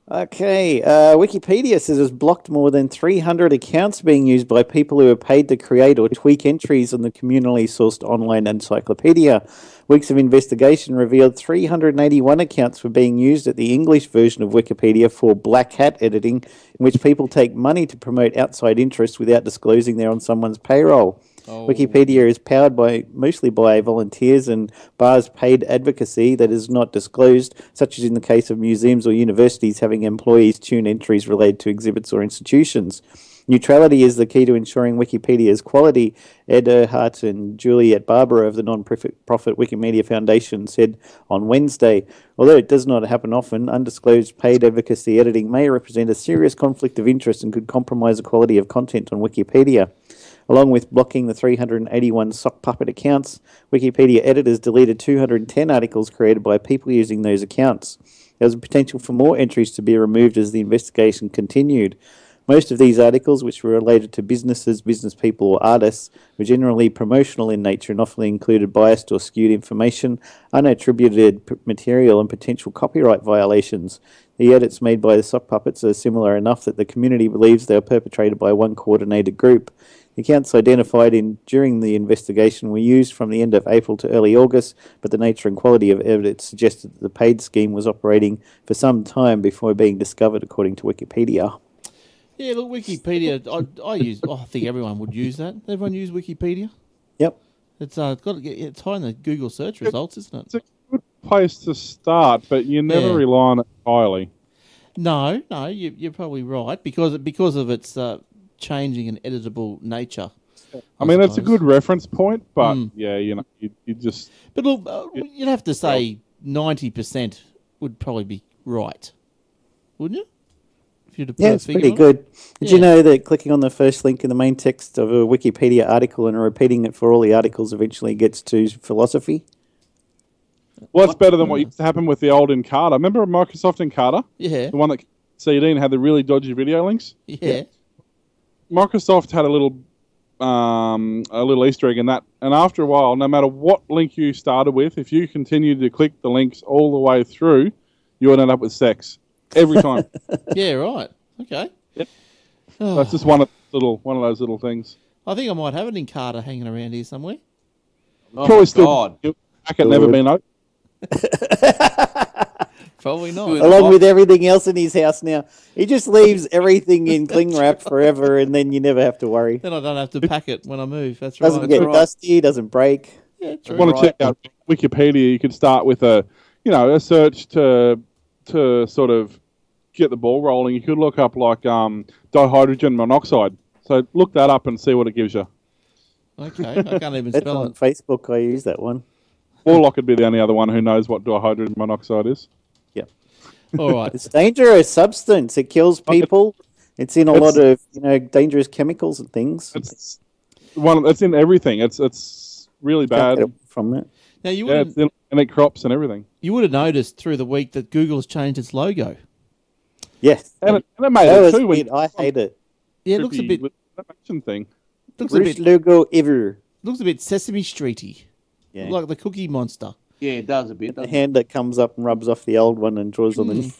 Okay, Wikipedia says it's blocked more than 300 accounts being used by people who are paid to create or tweak entries on the communally sourced online encyclopedia. Weeks of investigation revealed 381 accounts were being used at the English version of Wikipedia for black hat editing, in which people take money to promote outside interests without disclosing they're on someone's payroll. Wikipedia is powered mostly by volunteers and bars paid advocacy that is not disclosed, such as in the case of museums or universities having employees tune entries related to exhibits or institutions. Neutrality is the key to ensuring Wikipedia's quality, Ed Earhart and Juliet Barber of the non-profit Wikimedia Foundation said on Wednesday. Although it does not happen often, undisclosed paid advocacy editing may represent a serious conflict of interest and could compromise the quality of content on Wikipedia. Along with blocking the 381 sock puppet accounts, Wikipedia editors deleted 210 articles created by people using those accounts. There was a potential for more entries to be removed as the investigation continued. Most of these articles, which were related to businesses, business people, or artists, were generally promotional in nature and often included biased or skewed information, unattributed material, and potential copyright violations. The edits made by the sock puppets are similar enough that the community believes they are perpetrated by one coordinated group. The accounts identified during the investigation were used from the end of April to early August, but the nature and quality of evidence suggested that the paid scheme was operating for some time before being discovered, according to Wikipedia. Yeah, look, Wikipedia. I think everyone would use that. Everyone use Wikipedia. Yep. It's it's high in the Google search results, isn't it? It's a good place to start, but you never rely on it entirely. No, you're probably right because of its changing and editable nature. I mean, that's a good reference point, but you just. But look, you'd have to say 90% would probably be right, wouldn't you? If you'd have put a it's figure pretty on good. it? Did you know that clicking on the first link in the main text of a Wikipedia article and repeating it for all the articles eventually gets to philosophy? Well, that's better than what used to happen with the old Encarta. Remember Microsoft Encarta? Yeah. The one that CD and had the really dodgy video links? Yeah. Microsoft had a little Easter egg in that, and after a while, no matter what link you started with, if you continued to click the links all the way through, you would end up with sex every time. Yeah, right. Okay. Yep. That's just one of those little things. I think I might have an Encarta hanging around here somewhere. Oh, Probably my still God. back had never been open. Probably not. Along with everything else in his house now. He just leaves everything in cling wrap forever, and then you never have to worry. Then I don't have to pack it when I move. That's right. Doesn't get dusty, doesn't break. Yeah, If true. you want to check out Wikipedia, you could start with a search to sort of get the ball rolling. You could look up like dihydrogen monoxide. So look that up and see what it gives you. Okay, I can't even That's spell on it. Facebook. I use that one. Warlock would be the only other one who knows what dihydrogen monoxide is. All right. It's a dangerous substance. It kills people. It's in a lot of dangerous chemicals and things. It's in everything. It's really Can't bad. get away from it. Now you Yeah, would it's in organic crops and everything. have noticed through the week that Google has changed its logo. Yes. And it made That it was too. it. I hate it. Yeah, it looks a bit With the animation thing. Worst logo ever. looks a bit Sesame Streety, Yeah. like the Cookie Monster. Yeah, it does a bit. The Doesn't hand that comes up and rubs off the old one and draws on the...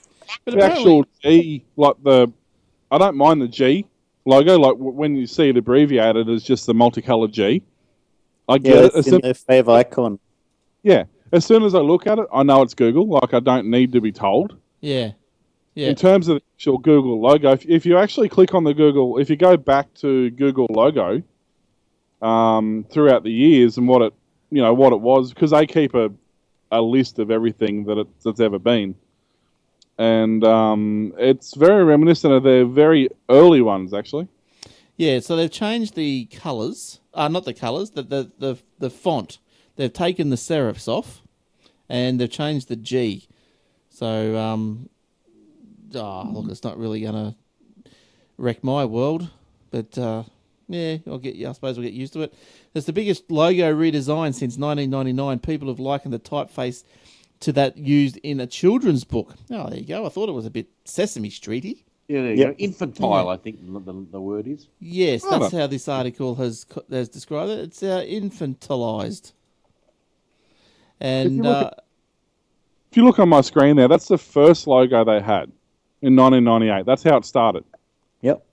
But The actual G, I don't mind the G logo. Like when you see it abbreviated as just the multicolored G. I get Yeah, it. it's in the fave icon. Yeah. As soon as I look at it, I know it's Google. Like I don't need to be told. yeah, yeah, In terms of the actual Google logo, if you actually click on the Google, if you go back to Google logo throughout the years and what it was, because they keep a list of everything that's ever been. And it's very reminiscent of their very early ones, actually. yeah. So they've changed the colours. Not the colours. The font. They've taken the serifs off, and they've changed the G. So look, it's not really gonna wreck my world, but yeah, I suppose we'll get used to it. It's the biggest logo redesign since 1999. People have likened the typeface to that used in a children's book. Oh, there you go. I thought it was a bit Sesame Streety. Yeah, there you go. Infantile, I think the word is. Yes, that's how this article has described it. It's infantilized. And If you look on my screen there, that's the first logo they had in 1998. That's how it started. Yep.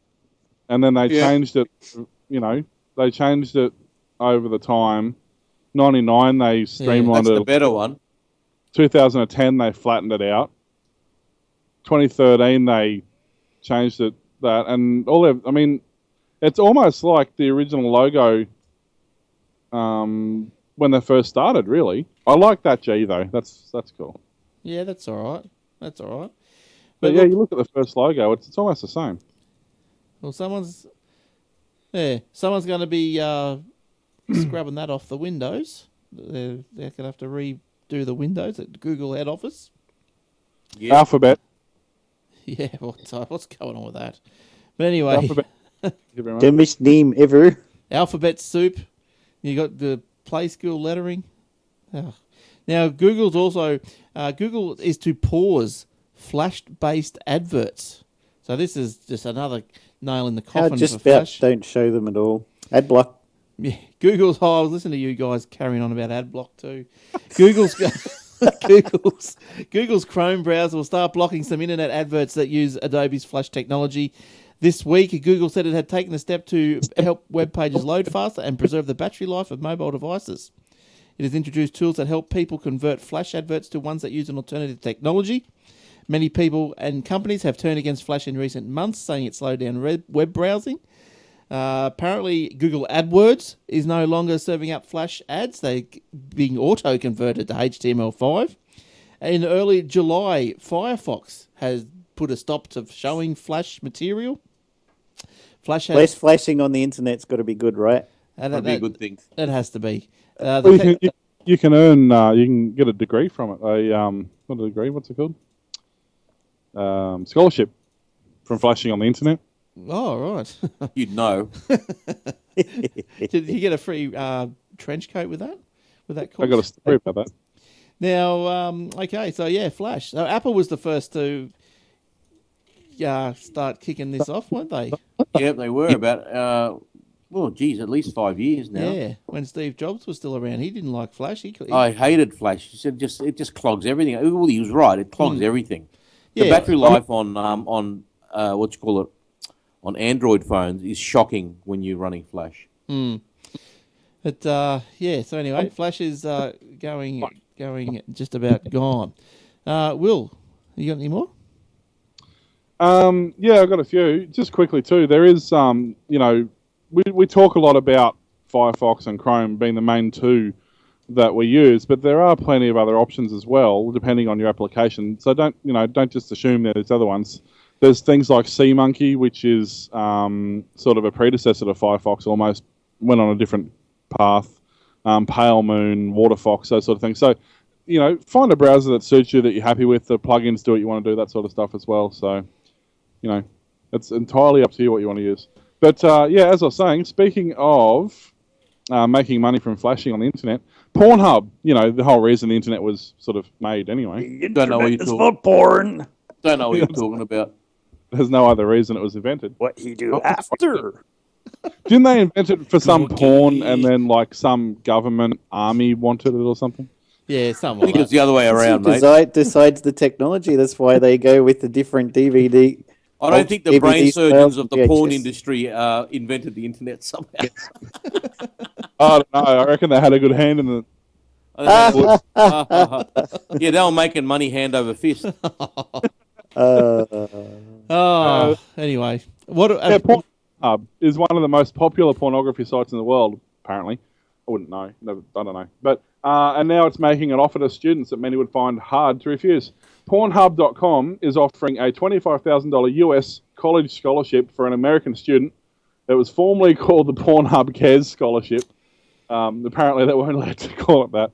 And then they changed it, they changed it over the time. 99, they streamlined That's it. the better one. 2010, they flattened it out. 2013, they changed it and it's almost like the original logo when they first started. Really, I like that G though. That's cool. yeah, that's all right. That's all right. But yeah, you look at the first logo; it's almost the same. Well, someone's going to be scrubbing that off the windows. They're going to have to redo the windows at Google head office. Yeah. Alphabet. Yeah, what's going on with that? But anyway, Alphabet. Thank you very much. Dumbest name ever. alphabet soup. You got the play school lettering. Oh. Now, Google's also Google is to pause flash-based adverts. So this is just another nail in the How coffin just for about Flash. don't show them at all. Ad block. Yeah, Google's. Oh, I was listening to you guys carrying on about ad block too. Google's Chrome browser will start blocking some internet adverts that use Adobe's Flash technology. This week, Google said it had taken a step to help web pages load faster and preserve the battery life of mobile devices. It has introduced tools that help people convert Flash adverts to ones that use an alternative technology. Many people and companies have turned against Flash in recent months, saying it slowed down web browsing. Apparently, Google AdWords is no longer serving up Flash ads. They're being auto-converted to HTML5. In early July, Firefox has put a stop to showing Flash material. Flash has, Less flashing on the internet's got to be good, right? That'd be a good thing. It has to be. Well, you can earn. You can get a degree from it. Not a degree. What's it called? Scholarship from flashing on the internet. Oh, right. You'd know. Did you get a free trench coat with that? With that course? I got a story about that. Now, okay, so yeah, Flash. So Apple was the first to start kicking this off, weren't they? Yeah, they were about, at least 5 years now. Yeah, when Steve Jobs was still around. He didn't like Flash. I hated Flash. He said it just clogs everything. Well, he was right. It clogs everything. The Yeah. battery life on on Android phones is shocking when you're running Flash. But so anyway, Flash is going just about gone. Will, you got any more? Yeah, I've got a few. Just quickly too, there is we talk a lot about Firefox and Chrome being the main two that we use, but there are plenty of other options as well, depending on your application. So don't just assume there's other ones. There's things like SeaMonkey, which is sort of a predecessor to Firefox, almost went on a different path. Pale Moon, WaterFox, those sort of things. So, find a browser that suits you, that you're happy with. The plugins do what you want to do, that sort of stuff as well. So, it's entirely up to you what you want to use. But as I was saying, speaking of making money from flashing on the internet, Pornhub, the whole reason the internet was sort of made anyway. Don't know what you're talking for porn. Don't know what you're talking about. There's no other reason it was invented. What you do after? Didn't they invent it for some porn and then like some government army wanted it or something? Yeah, I something think like it's the other way around, mate. Decides the technology. That's why they go with the different DVD. I don't think the DVD brain surgeons of the VHS. porn industry invented the internet somehow. I don't know. I reckon they had a good hand in the. Yeah, they were making money hand over fist. Anyway, what? Pornhub is one of the most popular pornography sites in the world. Apparently, I wouldn't know. I don't know. But and now it's making an offer to students that many would find hard to refuse. Pornhub.com is offering a $25,000 US college scholarship for an American student. It was formerly called the Pornhub Cares Scholarship. Apparently, they weren't allowed to call it that.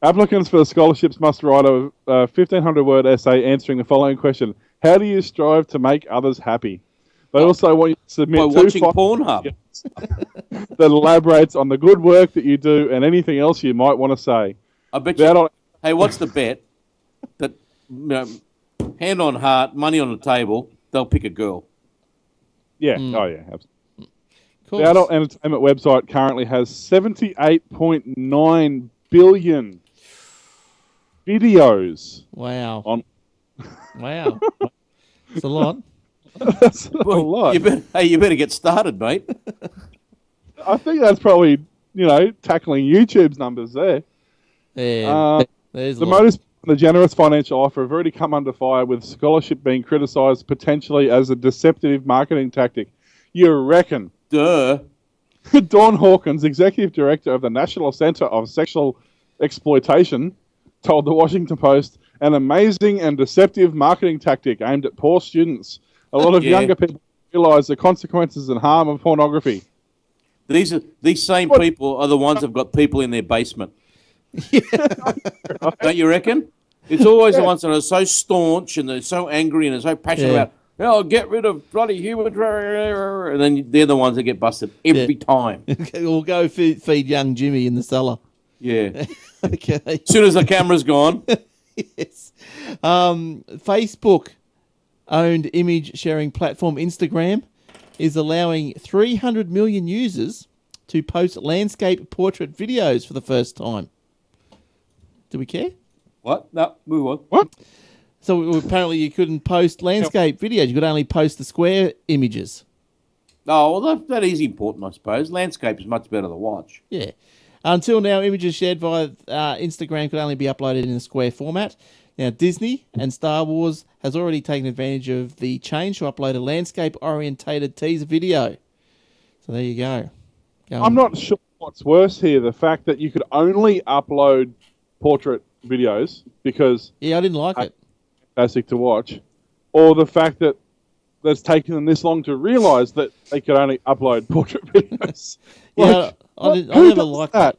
Applicants for the scholarships must write a 1,500-word essay answering the following question: how do you strive to make others happy? They also want you to submit By watching Pornhub. that elaborates on the good work that you do and anything else you might want to say. I bet you. Hey, what's the bet? That hand on heart, money on the table, they'll pick a girl. Yeah. Oh, yeah. Absolutely. Cool. The adult entertainment website currently has 78.9 billion videos. Wow. Wow. It's a lot. That's a lot. You better get started, mate. I think that's probably, tackling YouTube's numbers there. Yeah. There's The motives for the generous financial offer have already come under fire, with scholarship being criticised potentially as a deceptive marketing tactic. You reckon? Duh. Dawn Hawkins, executive director of the National Centre of Sexual Exploitation, told the Washington Post, an amazing and deceptive marketing tactic aimed at poor students. A lot of younger people realise the consequences and harm of pornography. These same people are the ones that've got people in their basement. Don't you reckon? It's always the ones that are so staunch and they're so angry and they're so passionate about, get rid of bloody human, and then they're the ones that get busted every time. We'll go feed young Jimmy in the cellar. Yeah. Okay. As soon as the camera's gone. Yes. Facebook-owned image sharing platform Instagram is allowing 300 million users to post landscape portrait videos for the first time. Do we care? What? No, move on. What? So apparently you couldn't post landscape videos. You could only post the square images. Oh, well, that is important, I suppose. Landscape is much better to watch. Yeah. Until now, images shared via Instagram could only be uploaded in a square format. Now, Disney and Star Wars has already taken advantage of the change to upload a landscape-orientated teaser video. So there you go. I'm not sure what's worse here, the fact that you could only upload portrait videos because... Yeah, I didn't like it. Fantastic to watch. Or the fact that it's taken them this long to realise that they could only upload portrait videos. Yeah, I never liked that.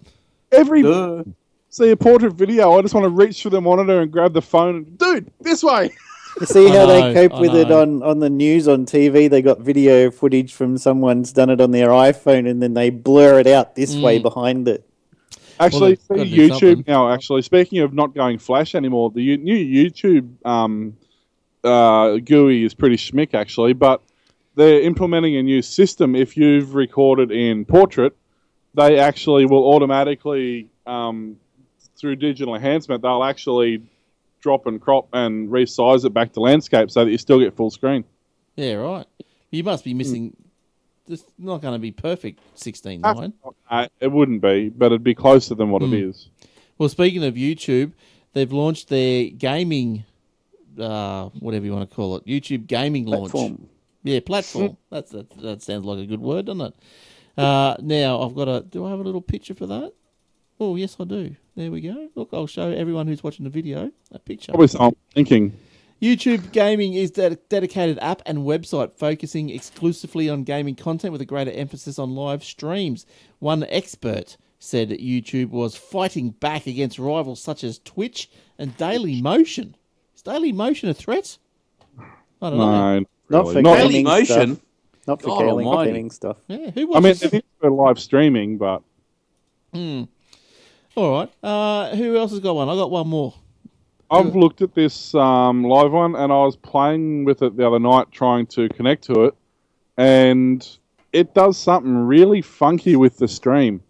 See a portrait video, I just want to reach through the monitor and grab the phone and, dude, this way! You see how they cope with it on the news on TV? They got video footage from someone's done it on their iPhone and then they blur it out this way behind it. Actually, Well, they've see gotta do something. YouTube now. Actually, speaking of not going flash anymore, the new YouTube GUI is pretty schmick actually, but they're implementing a new system. If you've recorded in portrait, they actually will automatically, through digital enhancement, they'll actually drop and crop and resize it back to landscape so that you still get full screen. Yeah, right. You must be missing. It's not going to be perfect 16:9. It wouldn't be, but it'd be closer than what it is. Well, speaking of YouTube, they've launched their gaming, whatever you want to call it, YouTube gaming Platform. launch. Yeah, platform. That sounds like a good word, doesn't it? Now I've got do I have a little picture for that? Oh, yes, I do. There we go. Look, I'll show everyone who's watching the video a picture. Probably something I'm thinking. YouTube Gaming is a dedicated app and website focusing exclusively on gaming content with a greater emphasis on live streams. One expert said that YouTube was fighting back against rivals such as Twitch and Daily Motion. Is Daily Motion a threat? I don't know. No, Not really. for Not, gaming Motion? stuff. Not for God gaming, almighty. gaming stuff. Yeah, who I mean, watches? it is for live streaming, but All right. Who else has got one? I got one more. I've looked at this live one, and I was playing with it the other night, trying to connect to it, and it does something really funky with the stream.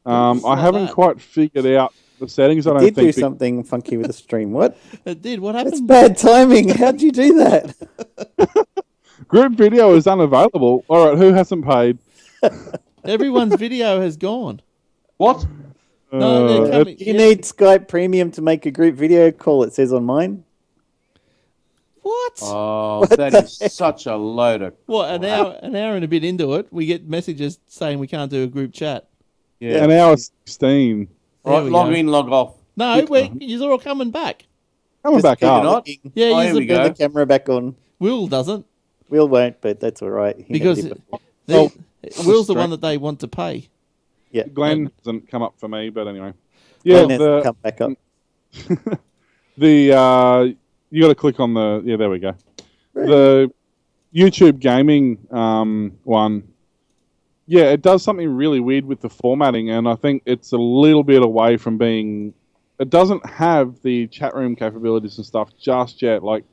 I haven't that? quite figured out the settings. I don't Did do think. something funky with the stream. What? It did. What That's happened? bad timing. How'd you do that? Group video is unavailable. All right, who hasn't paid? Everyone's video has gone. What? No, they're coming. You need Skype Premium to make a group video call, it says on mine. What? Oh, that is such a load of... What, an hour and a bit into it, we get messages saying we can't do a group chat. Yeah. An hour 16. There Right, we log go. in, log off. No, you're all coming back. Coming back You're up. not? Yeah, Oh, use here the we Turn the go. camera back on. Will doesn't, Will won't, but that's all right. He never because did before. Will's the one that they want to pay. Yeah, Glenn hasn't come up for me, but anyway. Yeah, Glenn has come back up. you got to click on the... Yeah, there we go. The YouTube gaming one, yeah, it does something really weird with the formatting, and I think it's a little bit away from being... It doesn't have the chat room capabilities and stuff just yet. Like,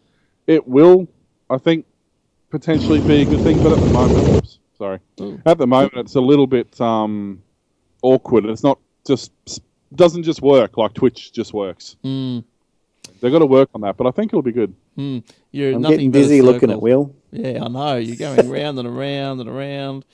it will, I think, potentially be a good thing, but at the moment... Oops, sorry. At the moment, it's a little bit awkward. It's not just... doesn't just work like Twitch just works. They've got to work on that, but I think it'll be good. You're I'm nothing getting but a busy looking circle. at Will. Yeah, I know. You're going round and around and around.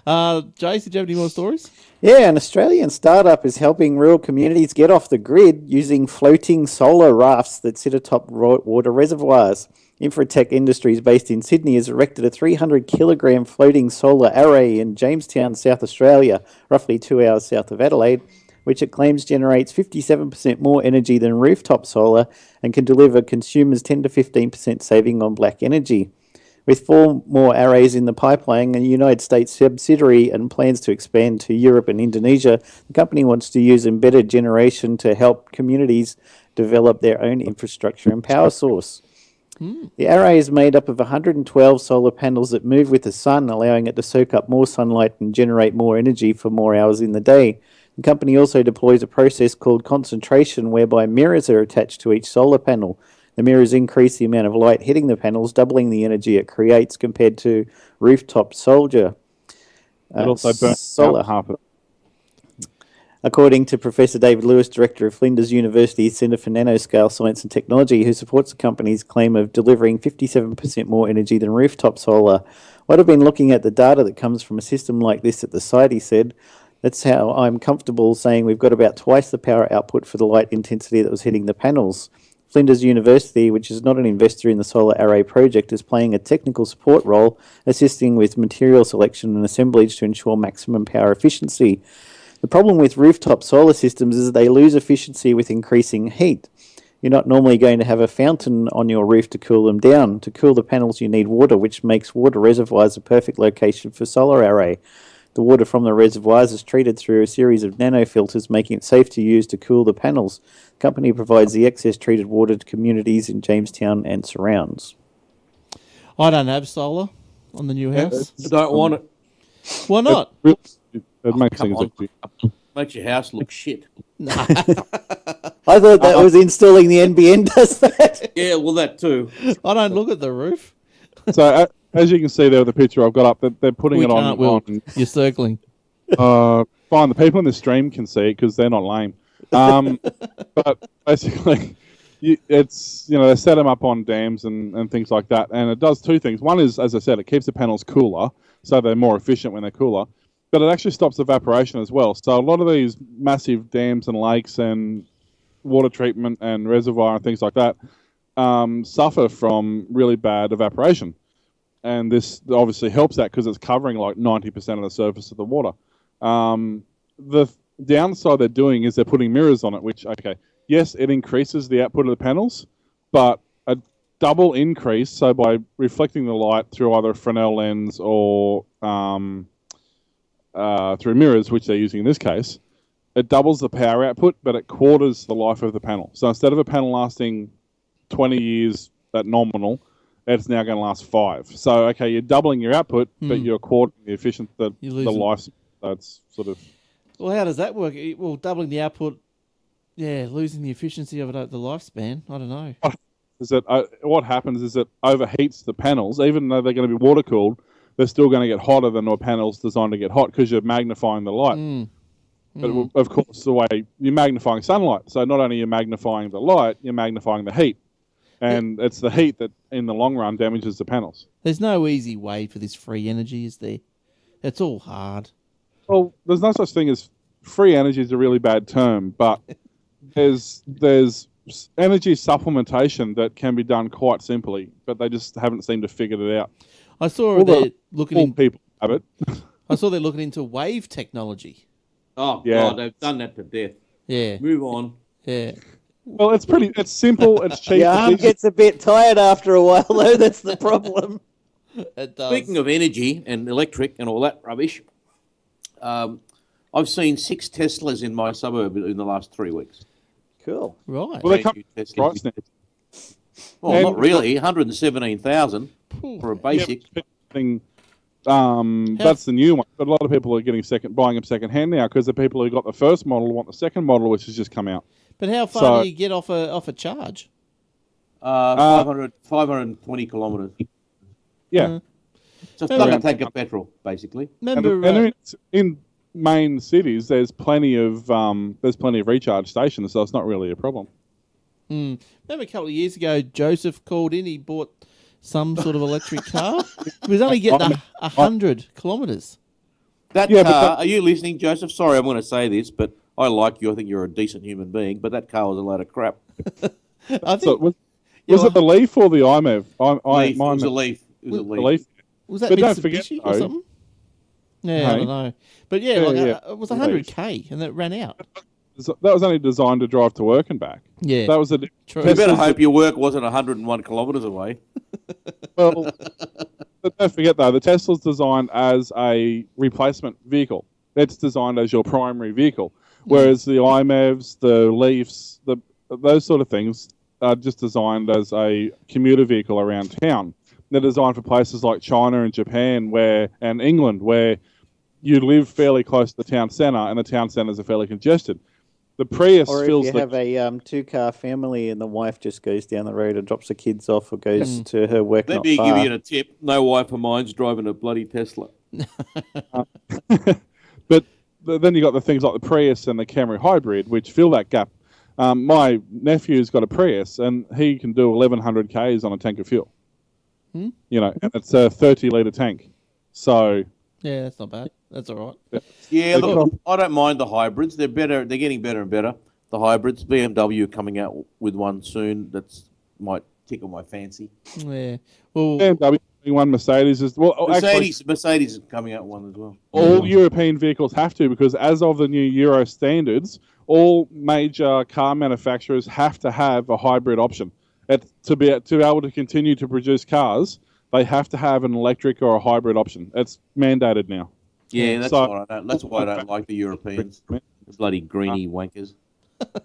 Jace, did you have any more stories? Yeah, an Australian startup is helping rural communities get off the grid using floating solar rafts that sit atop water reservoirs. Infratech Industries, based in Sydney, has erected a 300-kilogram floating solar array in Jamestown, South Australia, roughly 2 hours south of Adelaide, which it claims generates 57% more energy than rooftop solar and can deliver consumers 10 to 15% saving on black energy. With 4 more arrays in the pipeline, a United States subsidiary, and plans to expand to Europe and Indonesia, the company wants to use embedded generation to help communities develop their own infrastructure and power source. The array is made up of 112 solar panels that move with the sun, allowing it to soak up more sunlight and generate more energy for more hours in the day. The company also deploys a process called concentration, whereby mirrors are attached to each solar panel. The mirrors increase the amount of light hitting the panels, doubling the energy it creates compared to rooftop solar. It also burns solar. out half of it. According to Professor David Lewis, director of Flinders University's Centre for Nanoscale Science and Technology, who supports the company's claim of delivering 57% more energy than rooftop solar. What I've been looking at the data that comes from a system like this at the site, he said. That's how I'm comfortable saying we've got about twice the power output for the light intensity that was hitting the panels. Flinders University, which is not an investor in the solar array project, is playing a technical support role, assisting with material selection and assemblage to ensure maximum power efficiency. The problem with rooftop solar systems is that they lose efficiency with increasing heat. You're not normally going to have a fountain on your roof to cool them down. To cool the panels, you need water, which makes water reservoirs a perfect location for solar array. The water from the reservoirs is treated through a series of nanofilters, making it safe to use to cool the panels. The company provides the excess treated water to communities in Jamestown and surrounds. I don't have solar on the new house. I don't want it. Why not? It makes Come things on. easy. Makes your house look shit. I thought that was installing the NBN does that. Yeah, well, that too. I don't look at the roof. So as you can see there, the picture I've got up, they're putting We it on. can't, Will. You're circling. Fine, the people in the stream can see it because they're not lame. But basically, they set them up on dams and things like that, and it does two things. One is, as I said, it keeps the panels cooler, so they're more efficient when they're cooler. But it actually stops evaporation as well. So a lot of these massive dams and lakes and water treatment and reservoir and things like that suffer from really bad evaporation. And this obviously helps that because it's covering like 90% of the surface of the water. The downside they're doing is they're putting mirrors on it, which, okay, yes, it increases the output of the panels, but a double increase, so by reflecting the light through either a Fresnel lens or through mirrors, which they're using in this case, it doubles the power output, but it quarters the life of the panel. So instead of a panel lasting 20 years at nominal, it's now going to last 5. So, okay, you're doubling your output, but you're quartering the life. That's sort of... Well, how does that work? Well, doubling the output, losing the efficiency of it at the lifespan. I don't know. What happens is it overheats the panels, even though they're going to be water cooled. They're still going to get hotter than a panel's designed to get hot because you're magnifying the light. But of course, the way you're magnifying sunlight, so not only you're magnifying the light, you're magnifying the heat, and it's the heat that, in the long run, damages the panels. There's no easy way for this free energy, is there? It's all hard. Well, there's no such thing as free energy is a really bad term, but there's energy supplementation that can be done quite simply, but they just haven't seemed to figure it out. I saw they're looking people have it. I saw they're looking into wave technology. Oh, yeah. God, they've done that to death. Yeah. Move on. Yeah. Well, it's simple, it's cheap. Your arm gets a bit tired after a while, though. That's the problem. It does. Speaking of energy and electric and all that rubbish, I've seen 6 Teslas in my suburb in the last 3 weeks. Cool. Right. Well, they come Teslas. price now. Well, not really. 117,000 for a basic. That's the new one. But a lot of people are buying them second hand now because the people who got the first model want the second model, which has just come out. But how far do you get off a charge? 520 kilometres. Yeah. So it's like a tank of petrol, basically. Remember, in main cities, there's plenty of recharge stations, so it's not really a problem. Remember a couple of years ago, Joseph called in. He bought some sort of electric car. He was only getting 100 kilometres. That car, are you listening, Joseph? Sorry, I'm going to say this, but I like you. I think you're a decent human being, but that car was a load of crap. I think. So was it the Leaf or the iMev? It was a Leaf. It was a The Leaf. Leaf. Was that But don't Mitsubishi forget, or though- something? Yeah, I don't know. But it was 100k and it ran out. That was only designed to drive to work and back. Yeah. That was the True. You better hope your work wasn't 101 kilometres away. Well, but don't forget though, the Tesla's designed as a replacement vehicle. It's designed as your primary vehicle, whereas the iMevs, the Leafs, those sort of things are just designed as a commuter vehicle around town. They're designed for places like China and Japan and England, where you live fairly close to the town centre, and the town centres are fairly congested. The Prius Or if feels you have a 2-car family and the wife just goes down the road and drops the kids off or goes to her work Let not me far. give you a tip. No wife of mine's driving a bloody Tesla. But then you got the things like the Prius and the Camry Hybrid, which fill that gap. My nephew's got a Prius, and he can do 1,100 Ks on a tank of fuel. And it's a 30-litre tank. So Yeah, that's not bad. That's all right. Yeah, look, I don't mind the hybrids. They're better. They're getting better and better. The hybrids. BMW are coming out with one soon that might tickle my fancy. Yeah. Well, BMW one, Mercedes is Mercedes is coming out with one as well. All European vehicles have to, because as of the new Euro standards, all major car manufacturers have to have a hybrid option. To be able to continue to produce cars, they have to have an electric or a hybrid option. It's mandated now. Yeah, that's why I don't like the Europeans. The bloody greeny wankers.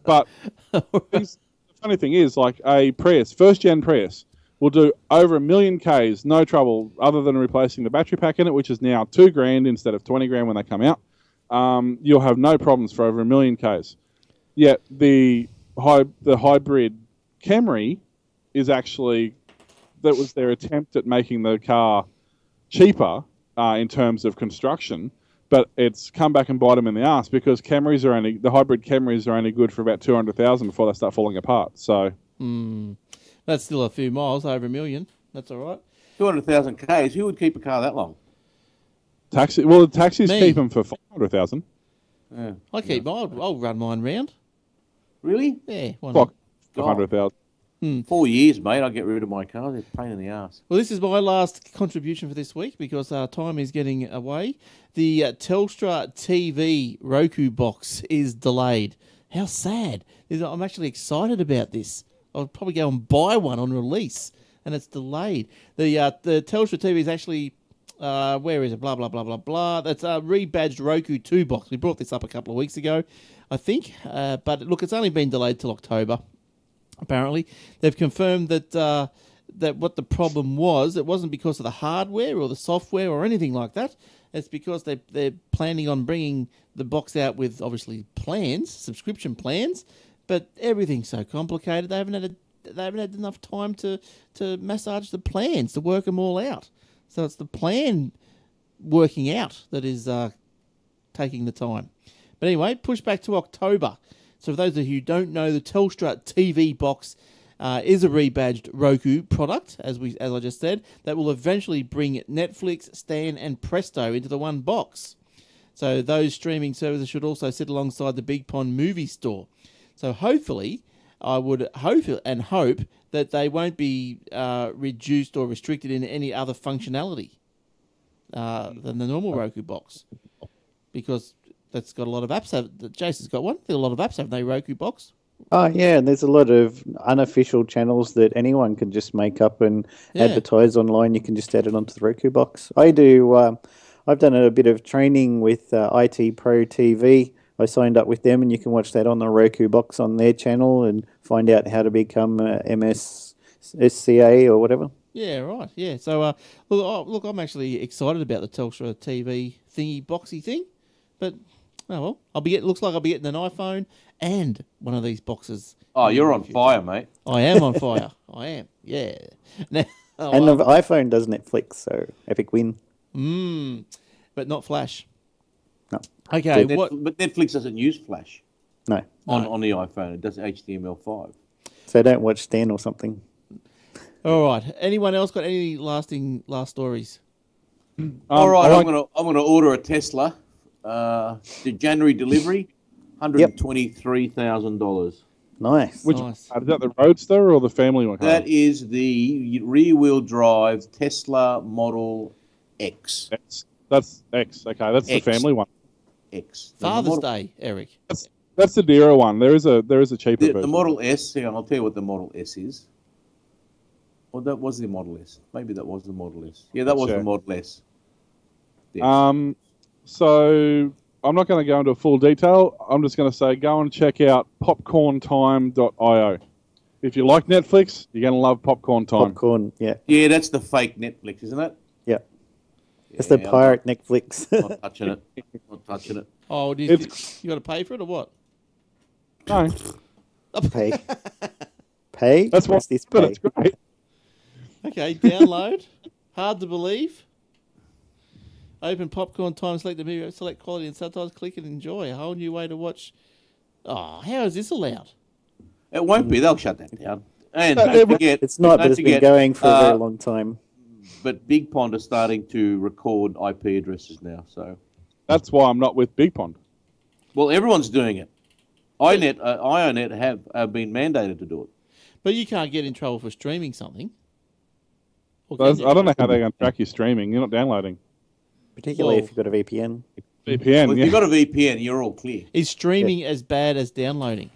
But the funny thing is, like a Prius, first-gen Prius, will do over 1 million Ks, no trouble, other than replacing the battery pack in it, which is now $2,000 instead of $20,000 when they come out. you'll have no problems for over 1 million Ks. Yet the hybrid Camry is actually, that was their attempt at making the car cheaper in terms of construction, but it's come back and bite them in the ass because the hybrid Camrys are only good for about 200,000 before they start falling apart. So that's still a few miles, over 1 million. That's all right. 200,000 Ks. Who would keep a car that long? taxi. Well, the taxis Me. keep them for 500,000. Yeah. I'll run mine round. Really? Yeah, why Fuck, not? 100,000. 4 years, mate. I'll get rid of my car. They're a pain in the ass. Well, this is my last contribution for this week because time is getting away. The Telstra TV Roku box is delayed. How sad. I'm actually excited about this. I'll probably go and buy one on release, and it's delayed. The Telstra TV is actually, where is it? Blah, blah, blah, blah, blah. That's a rebadged Roku 2 box. We brought this up a couple of weeks ago, I think. But look, it's only been delayed till October. Apparently, they've confirmed that that what the problem was, it wasn't because of the hardware or the software or anything like that. It's because they're planning on bringing the box out with obviously plans, subscription plans, but everything's so complicated. They haven't had enough time to massage the plans, to work them all out. So it's the plan working out that is taking the time. But anyway, push back to October. So for those of you who don't know, the Telstra TV box is a rebadged Roku product, as I just said, that will eventually bring Netflix, Stan, and Presto into the one box. So those streaming services should also sit alongside the Big Pond movie store. So hopefully, I would hope that they won't be reduced or restricted in any other functionality than the normal Roku box, because that's got a lot of apps. Jason's got one. There's a lot of apps, haven't they, Roku box? Oh, yeah, and there's a lot of unofficial channels that anyone can just make up and advertise online. You can just add it onto the Roku box. I've done a bit of training with IT Pro TV. I signed up with them, and you can watch that on the Roku box on their channel and find out how to become MSSCA or whatever. Yeah, right. Yeah. So, look, I'm actually excited about the Telstra TV thingy boxy thing, but oh well, looks like I'll be getting an iPhone and one of these boxes. Oh, you're on fire, mate. I am on fire. I am. Yeah. Now, And the iPhone does Netflix, so epic win. but not Flash. No. Okay. But Netflix doesn't use Flash No. on the iPhone. It does HTML5. So don't watch Stan or something. All right. Anyone else got any last stories? All right, I'm gonna order a Tesla. The January delivery, $123,000. Nice. Nice. Is that the Roadster or the family one? That is the rear-wheel drive Tesla Model X. That's X. Okay, that's X. the family one. X. Father's Day, Eric. That's the dearer one. There is a cheaper version. The Model S. Hang on, I'll tell you what the Model S is. Well, that was the Model S. Maybe that was the Model S. Yeah, that was the Model S. Yeah. So I'm not going to go into full detail. I'm just going to say go and check out popcorntime.io. If you like Netflix, you're going to love Popcorn Time. Popcorn, yeah. Yeah, that's the fake Netflix, isn't it? Yeah. It's the pirate Netflix. Not touching it. Not touching it. Oh, you got to pay for it or what? No, Pay. Pay? that's What's this but pay? it's great. Okay, download. Hard to believe. Open Popcorn Time, select the movie, select quality and subtitles, click and enjoy. A whole new way to watch. Oh, how is this allowed? It won't be. They'll shut that down. And No, don't forget, It's not, but don't it's been forget, going for a very long time. But Big Pond are starting to record IP addresses now. So, That's why I'm not with Big Pond. well, everyone's doing it. IONET have been mandated to do it. But you can't get in trouble for streaming something. Or I can you? don't know how they're going to track your streaming. You're not downloading. Particularly Well- if you've got a VPN. VPN, Well, if yeah. you've got a VPN, you're all clear. Is streaming as bad as downloading?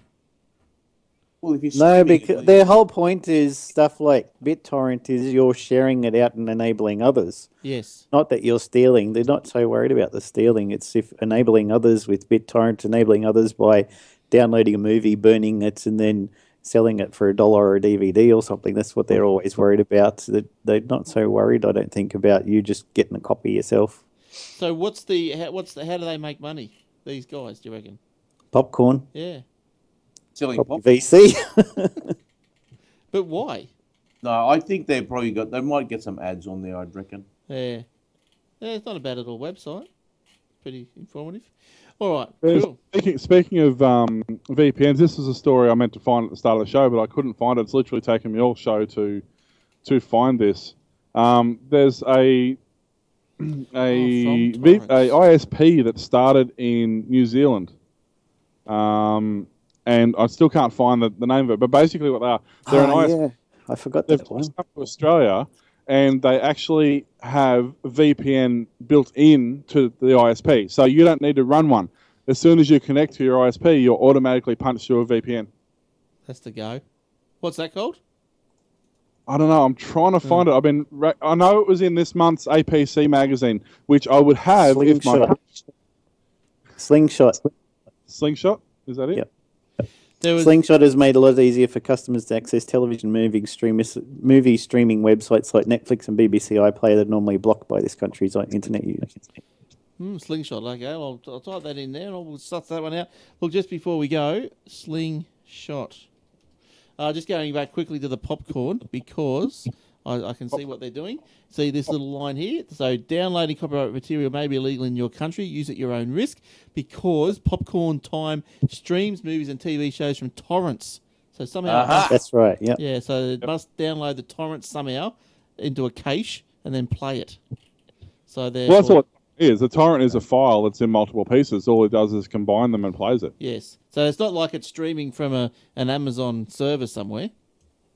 Well, if you're No, streaming, because their whole point is stuff like BitTorrent is you're sharing it out and enabling others. Yes. Not that you're stealing. They're not so worried about the stealing. It's if enabling others with BitTorrent, enabling others by downloading a movie, burning it, and then selling it for $1 or a DVD or something. That's what they're always worried about. They're not so worried, I don't think, about you just getting a copy yourself. So how do they make money? these guys, do you reckon? Popcorn. Yeah. Selling pop. VC. But why? No, I think they might get some ads on there, I'd reckon. Yeah. Yeah, it's not a bad little website. Pretty informative. All right, There's- cool. Speaking of VPNs, this is a story I meant to find at the start of the show, but I couldn't find it. It's literally taken me all show to find this. There's a ISP that started in New Zealand, and I still can't find the name of it. But basically, what they are, they're an ISP. Yeah, I forgot They've that one. come to Australia, and they actually have VPN built in to the ISP, so you don't need to run one. As soon as you connect to your ISP, you're automatically punched through a VPN. That's the go. What's that called? I don't know. I'm trying to find it. I know it was in this month's APC magazine, which I would have if my Slingshot. Slingshot. Is that it? Yep. There was Slingshot has made it a lot easier for customers to access television movie streaming websites like Netflix and BBC iPlayer that are normally blocked by this country's internet users. Slingshot. Okay, I'll type that in there and I'll suss that one out. Look, just before we go, Slingshot. Just going back quickly to the popcorn because I can see what they're doing. See this little line here? So downloading copyright material may be illegal in your country. Use at your own risk because Popcorn Time streams movies and TV shows from torrents. So somehow... That's right, yeah. Yeah, so it must download the torrent somehow into a cache and then play it. So therefore... Well, that's all it is. A torrent is a file that's in multiple pieces. All it does is combine them and plays it. Yes. So it's not like it's streaming from an Amazon server somewhere.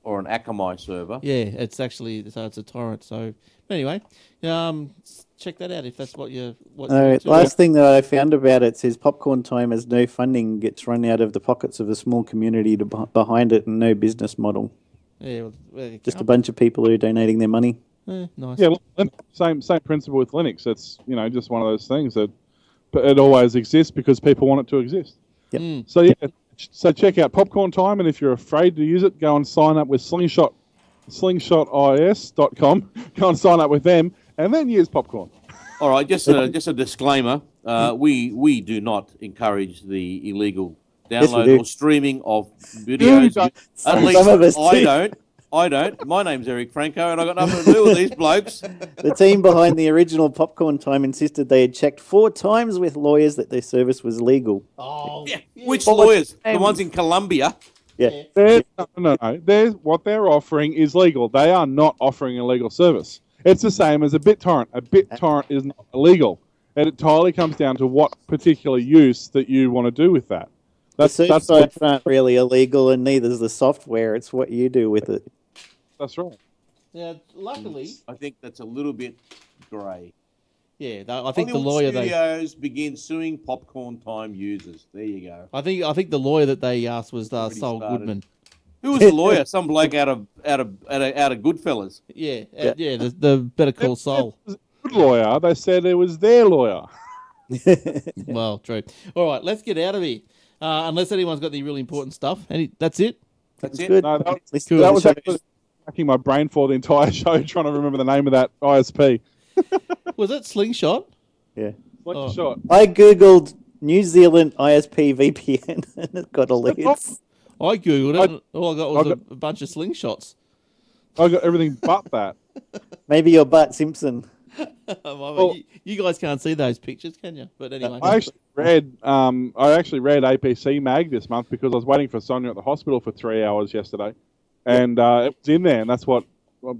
Or an Akamai server. Yeah, it's actually so it's a torrent. So anyway, check that out if that's what you Last thing that I found about it says Popcorn Time has no funding, gets run out of the pockets of a small community behind it, and no business model. Yeah, Just a bunch of people who are donating their money. Nice. Yeah, same principle with Linux. It's just one of those things that it always exists because people want it to exist. Yep. So yeah, so check out Popcorn Time, and if you're afraid to use it, go and sign up with slingshotis.com. Go and sign up with them, and then use Popcorn. All right, just a disclaimer. We do not encourage the illegal download or streaming of videos. At least Some of us I do. don't. I don't. My name's Eric Franco, and I've got nothing to do with these blokes. The team behind the original Popcorn Time insisted they had checked 4 times with lawyers that their service was legal. Oh, Yeah. Which lawyers? The ones in Colombia. Yeah. No. What they're offering is legal. They are not offering a legal service. It's the same as a BitTorrent. A BitTorrent is not illegal. It entirely comes down to what particular use that you want to do with that. The search sites aren't really illegal, and neither is the software. It's what you do with it. That's right. Yeah, luckily, I think that's a little bit grey. yeah. I think the Hollywood lawyer Studios begin suing Popcorn Time users. There you go. I think the lawyer that they asked was Already Saul started. Goodman. Who was the lawyer? Some bloke out of Goodfellas. Yeah, the Better Call Saul. It was a good lawyer. They said it was their lawyer. Well, true. All right, let's get out of here. Unless anyone's got any really important stuff. That's it. That's it. Good. No, that Listen to was the actually racking my brain for the entire show trying to remember the name of that ISP. Was it Slingshot? Yeah. Shot. I googled New Zealand ISP VPN and it got all hits. I googled it. And all I got was a bunch of slingshots. I got everything but that. Maybe you're Bart Simpson. You guys can't see those pictures, can you? But anyway, I actually read APC Mag this month because I was waiting for Sonia at the hospital for 3 hours yesterday, and it was in there, and that's what.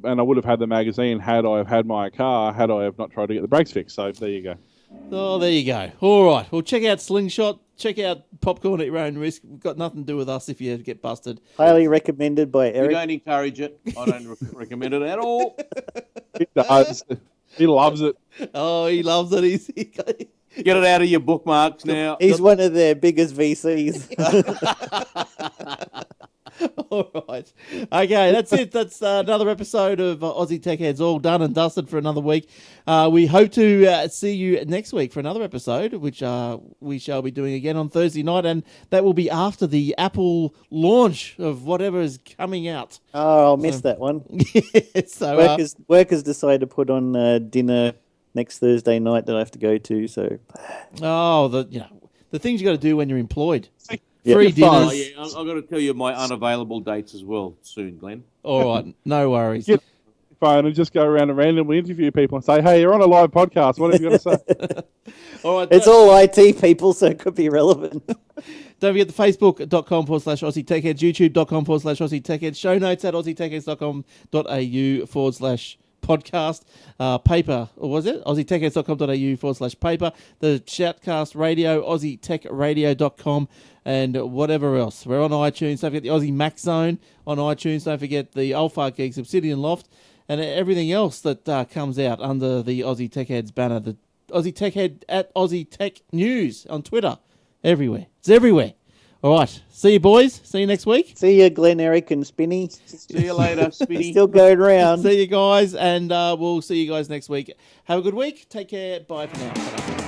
And I would have had the magazine had I have had my car, had I have not tried to get the brakes fixed. So there you go. Oh, there you go. All right. Well, check out Slingshot. Check out Popcorn at your own risk. We've got nothing to do with us if you get busted. Highly recommended by We Eric. don't encourage it. I don't recommend it at all. He does. He loves it. Oh, he loves it. Get it out of your bookmarks now. He's one of their biggest VCs. All right. Okay, that's it. That's another episode of Aussie Tech Heads all done and dusted for another week. We hope to see you next week for another episode, which we shall be doing again on Thursday night, and that will be after the Apple launch of whatever is coming out. Oh, I'll miss that one. So Workers decide to put on dinner next Thursday night that I have to go to. So The things you got to do when you're employed. Yeah. Free Fun. dinners. Oh, yeah, I've got to tell you my unavailable dates as well soon, Glenn. All right, no worries. Get phone and just go around and randomly interview people and say, "Hey, you're on a live podcast. What have you got to say?" All right, It's all IT people, so it could be relevant. don't forget the facebook.com/Aussie Tech Heads, youtube.com/Aussie Tech Heads, show notes at aussietechheads.com.au/podcast, paper, or was it? aussietechheads.com.au/paper, the Shoutcast Radio, aussietechradio.com, and whatever else. We're on iTunes. Don't forget the Aussie Max Zone on iTunes. Don't forget the Alpha Geeks Obsidian Loft, and everything else that comes out under the Aussie Tech Heads banner. The Aussie Tech Head at Aussie Tech News on Twitter. Everywhere. It's everywhere. All right. See you, boys. See you next week. See you, Glenn, Eric, and Spinny. See you later, Spitty. Still going around. See you guys, and we'll see you guys next week. Have a good week. Take care. Bye for now.